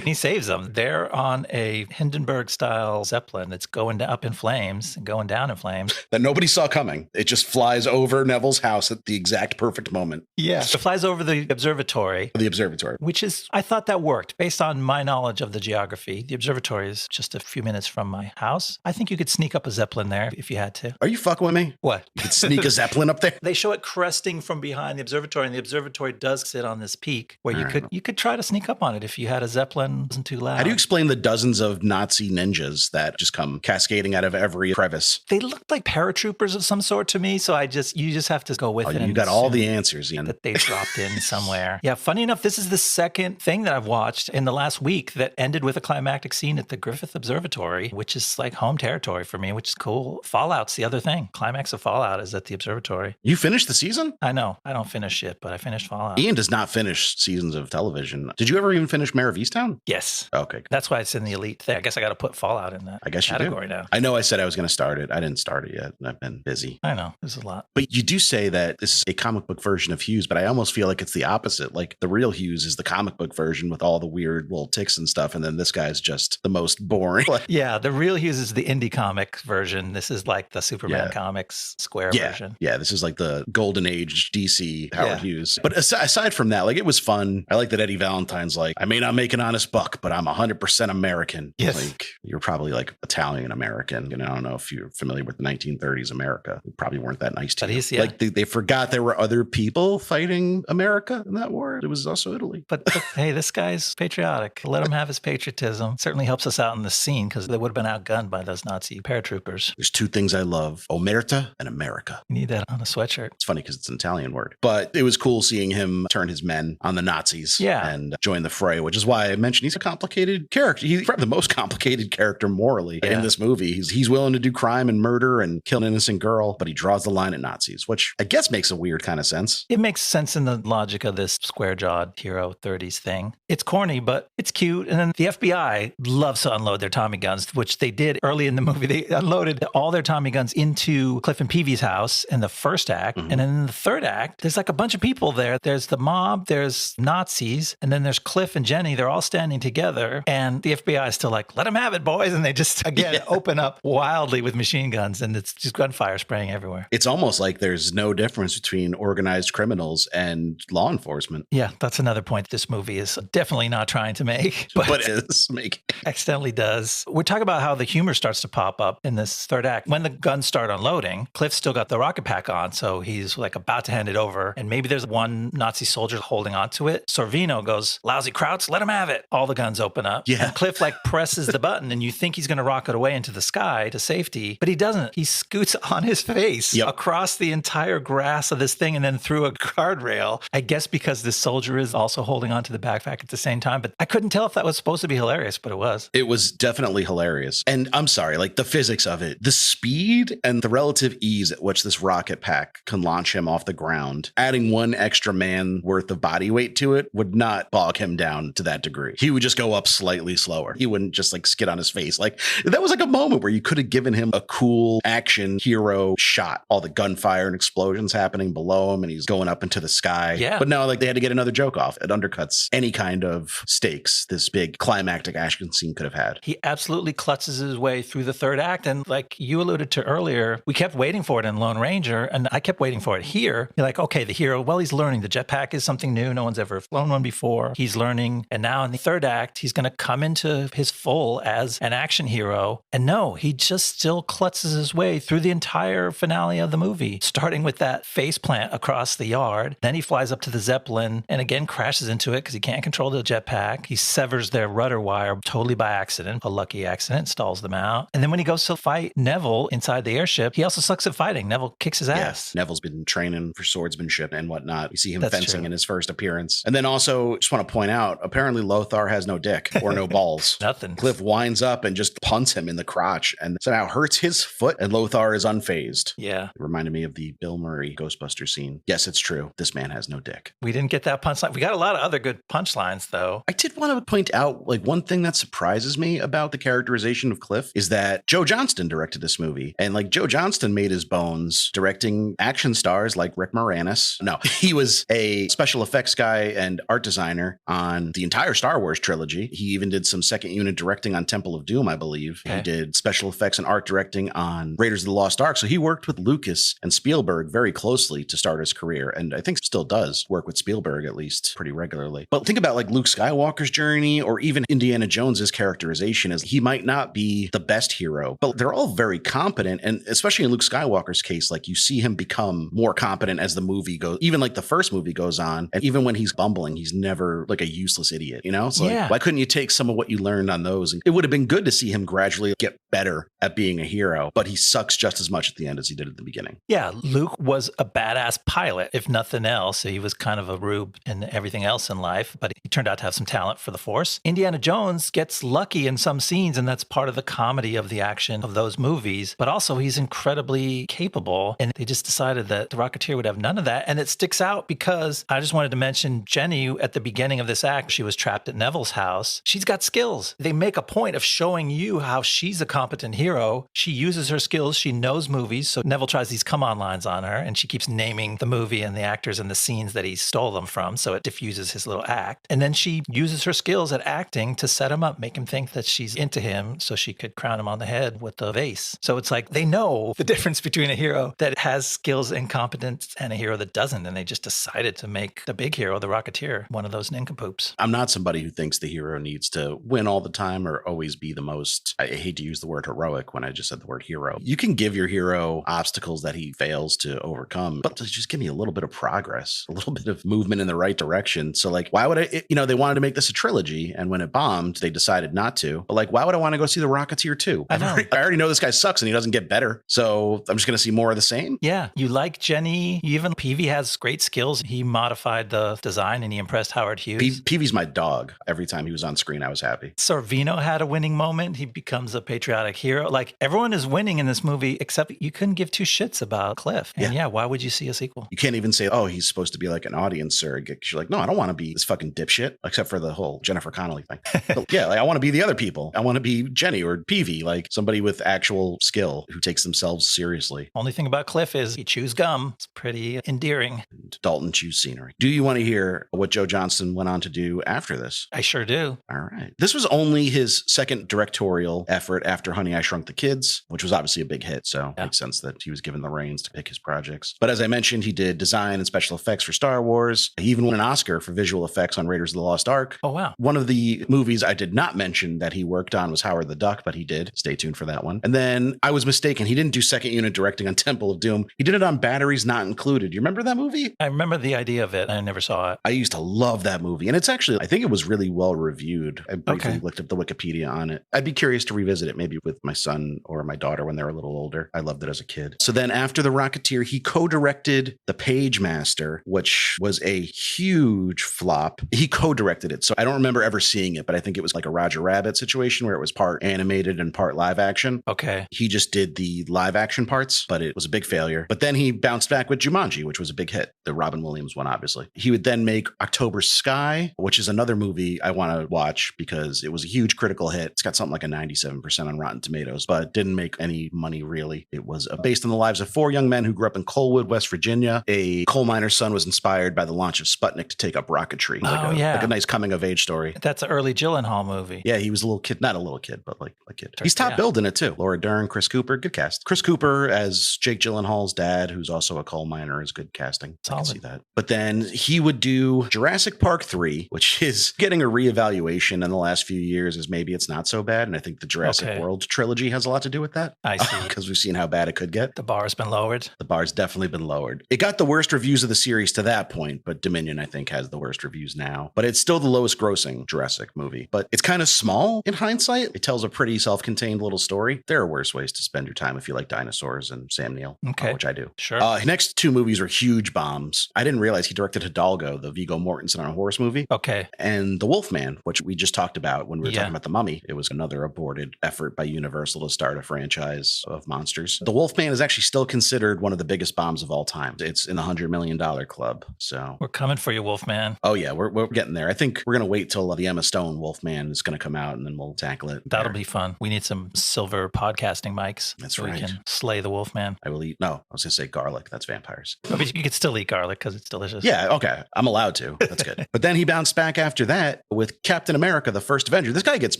He saves them. They're on a Hindenburg-style Zeppelin that's going up in flames and going down in flames. That nobody saw coming. It just flies over Neville's house at the exact perfect moment. Yeah. It flies over the observatory. The observatory. Which is, I thought that worked. Based on my knowledge of the geography, the observatory is just a few minutes from my house. I think you could sneak up a Zeppelin there if you had to. Are you fucking with me? What? You could sneak a Zeppelin up there? They show it cresting from behind the observatory, and the observatory does sit on this peak where you could try to sneak up on it if you had a Zeppelin that wasn't too loud. How do you explain the dozens of Nazi ninjas that just come cascading out of every crevice? They looked like paratroopers of some sort to me, so you just have to go with it. You got all the answers, Ian. That they dropped in somewhere. Yeah, funny enough, this is the second thing that I've watched in the last week that ended with a climactic scene at the Griffith Observatory, which is like home territory for me, which is cool. Fallout's the other thing. Climax of Fallout is at the observatory. You finished the season? I know. I don't finish it, but I finished Fallout. Ian does not finish seasons of television. Did you ever even finish Mayor of Easttown? Yes. Okay. That's why it's in the elite thing. I guess I got to put Fallout in that category now. I know I said I was going to start it. I didn't start it yet. I've been busy. I know. There's a lot. But you do say that this is a comic book version of Hughes, but I almost feel like it's the opposite. Like the real Hughes is the comic book version with all the weird little ticks and stuff. And then this guy's just the most boring. Yeah. The real Hughes is the indie comic version. This is like the Superman comics square version. Yeah. This is like the golden age DC Howard Hughes. But aside from that, like it was fun. I like that Eddie Valentine's like, I may not make an honest buck, but I'm 100% American. Yes. Like you're probably like Italian American. And I don't know if you're familiar with the 1930s America. We probably weren't that nice to you. Like they forgot there were other people fighting America in that war. It was also Italy. But hey, this guy's patriotic. Let him have his patriotism. Certainly helps us out in the scene because they would have been outgunned by those Nazi paratroopers. There's two things I love, Omerta and America. You need that on a sweatshirt. It's funny because it's an Italian word. But it was cool seeing him turn his men on the Nazis and join the fray, which is why I mentioned he's a complicated character. He's probably the most complicated character morally in this movie. He's willing to do crime and murder and kill an innocent girl, but he draws the line at Nazis. Nazis, which I guess makes a weird kind of sense. It makes sense in the logic of this square-jawed hero 30s thing. It's corny, but it's cute. And then the FBI loves to unload their Tommy guns, which they did early in the movie. They unloaded all their Tommy guns into Cliff and Peavy's house in the first act. And then in the third act, there's like a bunch of people there. There's the mob, there's Nazis, and then there's Cliff and Jenny. They're all standing together. And the FBI is still like, let them have it, boys. And they just, again, open up wildly with machine guns. And it's just gunfire spraying everywhere. It's almost like there's no difference between organized criminals and law enforcement. Yeah, that's another point this movie is definitely not trying to make. But is making. Accidentally does. We're talking about how the humor starts to pop up in this third act. When the guns start unloading, Cliff's still got the rocket pack on, so he's like about to hand it over. And maybe there's one Nazi soldier holding onto it. Sorvino goes, lousy Krauts, let him have it. All the guns open up. Yeah. And Cliff like presses the button and you think he's going to rocket away into the sky to safety, but he doesn't. He scoots on his face across the entire grass of this thing and then through a guardrail. I guess because this soldier is also holding onto the backpack at the same time. But I couldn't tell if that was supposed to be hilarious, but it was. It was definitely hilarious. And I'm sorry, like the physics of it, the speed and the relative ease at which this rocket pack can launch him off the ground, adding one extra man worth of body weight to it would not bog him down to that degree. He would just go up slightly slower. He wouldn't just like skid on his face. Like that was like a moment where you could have given him a cool action hero shot. All the gunfire and explosions happening below him and he's going up into the sky. Yeah. But no, like they had to get another joke off. It undercuts any kind of stakes this big climactic action scene could have had. He absolutely klutzes his way through the third act. And like you alluded to earlier, we kept waiting for it in Lone Ranger, and I kept waiting for it here. You're like, okay, the hero, well, he's learning. The jetpack is something new. No one's ever flown one before. He's learning. And now in the third act, he's going to come into his full as an action hero. And no, he just still klutzes his way through the entire finale of the movie, starting with that face plant across the yard. Then he flies up to the Zeppelin and again crashes into it because he can't control the jetpack. He severs their rudder wire totally by accident. A lucky accident, stalls them out. And then when he goes to fight Neville inside the airship, he also sucks at fighting. Neville kicks his ass. Neville's been training for swordsmanship and whatnot. You see him fencing in his first appearance. And then also, just want to point out, apparently Lothar has no dick or no balls. Nothing. Cliff winds up and just punts him in the crotch and somehow hurts his foot, and Lothar is unfazed. Yeah. It reminded me of the Bill Murray Ghostbusters scene. Yes, it's true. This man has no dick. We didn't get that punchline. We got a lot of other good punchlines, though. I did want to point out, like, one thing that surprises me about the characterization of Cliff is that Joe Johnston directed this movie. And, like, Joe Johnston made his bones directing action stars like Rick Moranis. No, he was a special effects guy and art designer on the entire Star Wars trilogy. He even did some second unit directing on Temple of Doom, I believe. Okay. He did special effects and art directing on Raiders of the Lost Ark. So he worked with Lucas and Spielberg very closely to start his career. And I think still does work with Spielberg at least pretty regularly. But think about like Luke Skywalker's journey or even Indiana Jones's characterization as he might not be the best hero, but they're all very competent. And especially in Luke Skywalker's case, like you see him become more competent as the movie goes, even like the first movie goes on. And even when he's bumbling, he's never like a useless idiot, you know? So like, why couldn't you take some of what you learned on those? And it would have been good to see him gradually get better at being a hero, but he sucks just as much at the end as he did at the beginning. Yeah, Luke was a badass pilot, if nothing else. He was kind of a rube in everything else in life, but he turned out to have some talent for the Force. Indiana Jones gets lucky in some scenes, and that's part of the comedy of the action of those movies, but also he's incredibly capable, and they just decided that the Rocketeer would have none of that, and it sticks out because I just wanted to mention Jenny at the beginning of this act. She was trapped at Neville's house. She's got skills. They make a point of showing you how she's a competent hero. She uses her skills. She knows movies, so Neville tries these come-on lines on her, and she keeps naming the movie and the actors and the scenes that he stole them from, so it diffuses his little act. And then she uses her skills at acting to set him up, make him think that she's into him so she could crown him on the head with the vase. So it's like they know the difference between a hero that has skills and competence and a hero that doesn't, and they just decided to make the big hero, the Rocketeer, one of those nincompoops. I'm not somebody who thinks the hero needs to win all the time or always be the most, I hate to use the word heroic when I just said the word hero. You can give your hero obstacles that he fails to overcome, but just give me a little bit of progress, a little bit of movement in the right direction. So like, why would they wanted to make this a trilogy, and when it bombed, they decided not to. But like, why would I want to go see The Rocketeer 2? I already know this guy sucks and he doesn't get better. So I'm just going to see more of the same. Yeah. You like Jenny. Even Peavy has great skills. He modified the design and he impressed Howard Hughes. Peavy's my dog. Every time he was on screen, I was happy. Sorvino had a winning moment. He becomes a patriotic hero. Like, everyone is winning in this movie, except you couldn't give two shits about Cliff. And why would you see a sequel? You can't even say, oh, he's supposed to be like an audience surrogate. You're like, no, I don't want to be this fucking dipshit, except for the whole Jennifer Connelly thing. But yeah, like, I want to be the other people. I want to be Jenny or Peavy, like somebody with actual skill who takes themselves seriously. Only thing about Cliff is he chews gum. It's pretty endearing. And Dalton chews scenery. Do you want to hear what Joe Johnston went on to do after this? I sure do. All right. This was only his second directorial effort after Honey, I Shrunk the Kids, which was obviously a big hit. So it makes sense that he was given the reins to pick his projects. But as I mentioned, he did design and special effects for Star Wars. He even won an Oscar for visual effects on Raiders of the Lost Ark. Oh, wow. One of the movies I did not mention that he worked on was Howard the Duck, but he did. Stay tuned for that one. And then I was mistaken. He didn't do second unit directing on Temple of Doom. He did it on Batteries Not Included. You remember that movie? I remember the idea of it. I never saw it. I used to love that movie. And it's actually, I think it was really well reviewed. I briefly looked up the Wikipedia on it. I'd be curious to revisit it maybe with my son or my daughter when they're a little older. I loved it as a kid. So then after The Rocketeer, he co-directed The Page Master, which was a huge flop. He co-directed it. So I don't remember ever seeing it, but I think it was like a Roger Rabbit situation where it was part animated and part live action. Okay. He just did the live action parts, but it was a big failure. But then he bounced back with Jumanji, which was a big hit. The Robin Williams one, obviously. He would then make October Sky, which is another movie I want to watch because it was a huge critical hit. It's got something like a 97% on Rotten Tomatoes, but didn't make any money really. It was based on the lives of four young men who grew up in Colwood, West Virginia. A coal miner's son was inspired by the launch of Sputnik to take up rocketry. Like a nice coming of age story. That's an early Gyllenhaal movie. Yeah, he was a little kid, not a little kid, but like a kid. He's top billed in it too. Laura Dern, Chris Cooper, good cast. Chris Cooper as Jake Gyllenhaal's dad, who's also a coal miner, is good casting. Solid. I can see that. But then he would do Jurassic Park 3, which is getting a reevaluation in the last few years as maybe it's not so bad. And I think the Jurassic World trilogy has a lot to do with that. I see. Because we've seen how bad it could get. The bar's been lowered. The bar's definitely been lowered. It got the worst reviews of the series to that point, but Dominion, I think, has the worst reviews now. But it's still the lowest grossing Jurassic movie. But it's kind of small in hindsight. It tells a pretty self-contained little story. There are worse ways to spend your time if you like dinosaurs and Sam Neill, which I do. Sure. His next two movies are huge bombs. I didn't realize he directed Hidalgo, the Viggo Mortensen on a horse movie. Okay. And The Wolfman, which we just talked about when we were talking about The Mummy. It was another aborted effort by Universal to start a franchise of monsters. The Wolfman is actually still considered one of the biggest bombs of all time. It's in the $100 million club. So we're coming for you, Wolfman. Oh yeah, we're getting there. I think we're going to wait till the Emma Stone Wolfman is going to come out and then we'll tackle it. That'll be fun. We need some silver podcasting mics. That's right. We can slay the Wolfman. I will eat. No, I was going to say garlic. That's vampires. Oh, but you could still eat garlic because it's delicious. Yeah. Okay. I'm allowed to. That's good. But then he bounced back after that with Captain America, the First Avenger. This guy gets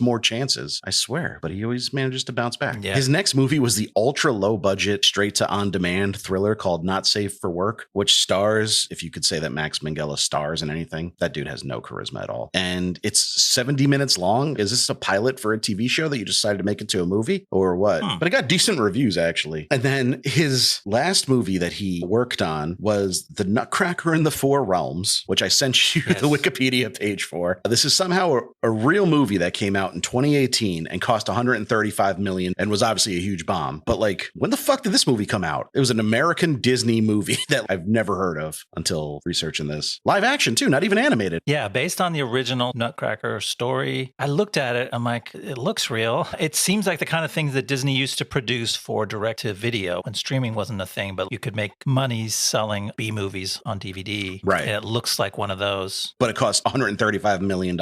more chances, I swear, but he always manages to bounce back. Yeah. His next movie was the ultra low budget, straight to on demand thriller called Not Safe for Work, which stars, if you could say that Max Minghella stars in anything, that dude has no charisma at all. And it's 70 minutes long. Is this a pilot for a TV show that you decided to make into a movie or what? But it got decent reviews actually. And then his last movie that he worked on was The Nutcracker in the Four Realms, which I sent you the Wikipedia page for. This is somehow a real movie that came out in 2018 and cost $135 million and was obviously a huge bomb. But like, when the fuck did this movie come out? It was an American Disney movie that I've never heard of until researching this. Live action too, not even animated. Yeah, based on the original Nutcracker story. I looked at it, I'm like, it looks real. It seems like the kind of things that Disney used to produce for direct-to-video when streaming wasn't a thing, but you could make money selling B-movies on DVD. Right. And it looks like one of those. But it cost $135 million.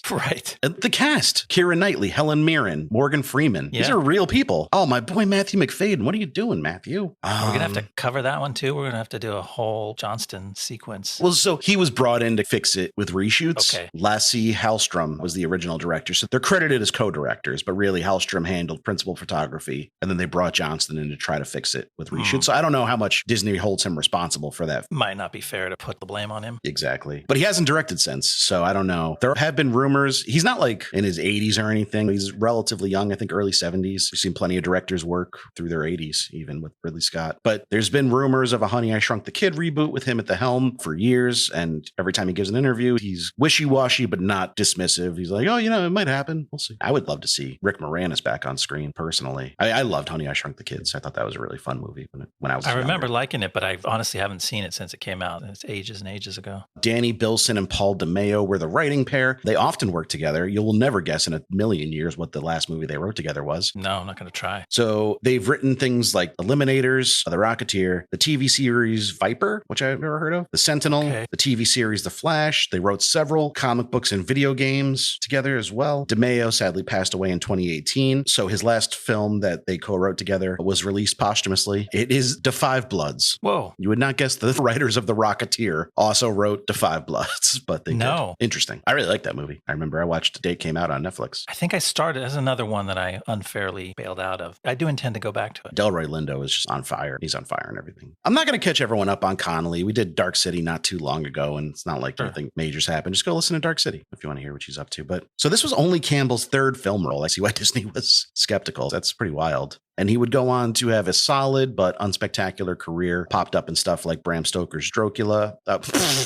Right. And the cast, Keira Knightley, Helen Mirren, Morgan Freeman. These are real people. Oh, my boy, Matthew McFadden. What are you doing, Matthew? We're going to have to cover that one too. We're going to have to do a whole Johnston sequence. Well, so he was brought in to fix it with reshoots. Okay. Lasse Hallstrom was the original director. So they're credited as co-directors, but really Hallstrom handled principal photography. And then they brought Johnston in to try to fix it with reshoots. So I don't know how much Disney holds him responsible for that. Might not be fair to put the blame on him. Exactly. But he hasn't directed since. So I don't know. There have been rumors. He's not like in his 80s or anything. He's relatively young, I think early 70s. We've seen plenty of directors work through their 80s, even with Ridley Scott. But there's been rumors of a Honey, I Shrunk the Kid reboot with him at the helm for years. And every time he gives an interview, he He's wishy-washy, but not dismissive. He's like, oh, it might happen. We'll see. I would love to see Rick Moranis back on screen, personally. I loved Honey, I Shrunk the Kids. I thought that was a really fun movie when I was younger. Remember liking it, but I honestly haven't seen it since it came out. It's ages and ages ago. Danny Bilson and Paul DeMeo were the writing pair. They often work together. You will never guess in a million years what the last movie they wrote together was. No, I'm not going to try. So they've written things like Eliminators, The Rocketeer, the TV series Viper, which I've never heard of, The Sentinel, the TV series The Flash. They wrote several comic books and video games together as well. DeMeo sadly passed away in 2018. So his last film that they co-wrote together was released posthumously. It is Da 5 Bloods. Whoa. You would not guess the writers of The Rocketeer also wrote Da 5 Bloods, but they did. Interesting. I really like that movie. I remember I watched the day it came out on Netflix. I think I started as another one that I unfairly bailed out of. I do intend to go back to it. Delroy Lindo is just on fire. He's on fire and everything. I'm not going to catch everyone up on Connelly. We did Dark City not too long ago, and it's not like anything major's happened. Just go listen to Dark City if you want to hear what she's up to. But so this was only Campbell's third film role. I see why Disney was skeptical. That's pretty wild. And he would go on to have a solid but unspectacular career. Popped up in stuff like Bram Stoker's Dracula.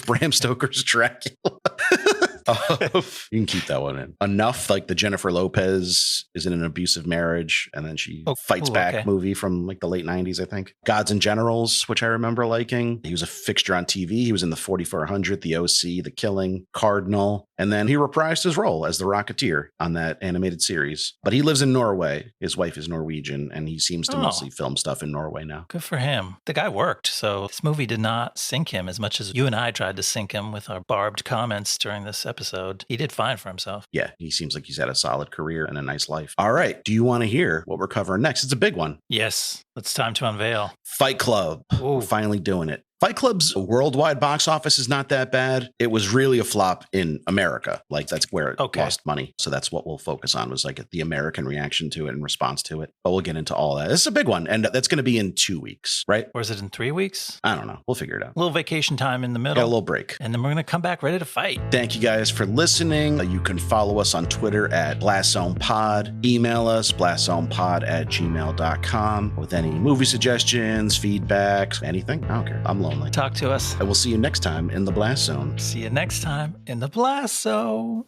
Bram Stoker's Dracula. You can keep that one in. Enough, like the Jennifer Lopez is in an abusive marriage and then she fights back movie from like the late 90s, I think. Gods and Generals, which I remember liking. He was a fixture on TV. He was in the 4400, The OC, The Killing, Cardinal. And then he reprised his role as the Rocketeer on that animated series. But he lives in Norway. His wife is Norwegian, and he seems to mostly film stuff in Norway now. Good for him. The guy worked, so this movie did not sink him as much as you and I tried to sink him with our barbed comments during this episode. He did fine for himself. Yeah, he seems like he's had a solid career and a nice life. All right, do you want to hear what we're covering next? It's a big one. Yes, it's time to unveil. Fight Club. We're finally doing it. Fight Club's worldwide box office is not that bad. It was really a flop in America. Like that's where it lost money. So that's what we'll focus on was like the American reaction to it and response to it. But we'll get into all that. This is a big one. And that's going to be in 2 weeks, right? Or is it in 3 weeks? I don't know. We'll figure it out. A little vacation time in the middle. Got a little break. And then we're going to come back ready to fight. Thank you guys for listening. You can follow us on Twitter at BlastZonePod. Email us, blastzonepod@gmail.com with any movie suggestions, feedback, anything. I don't care. I'm lonely. Talk to us. I will see you next time in the Blast Zone. See you next time in the Blast Zone.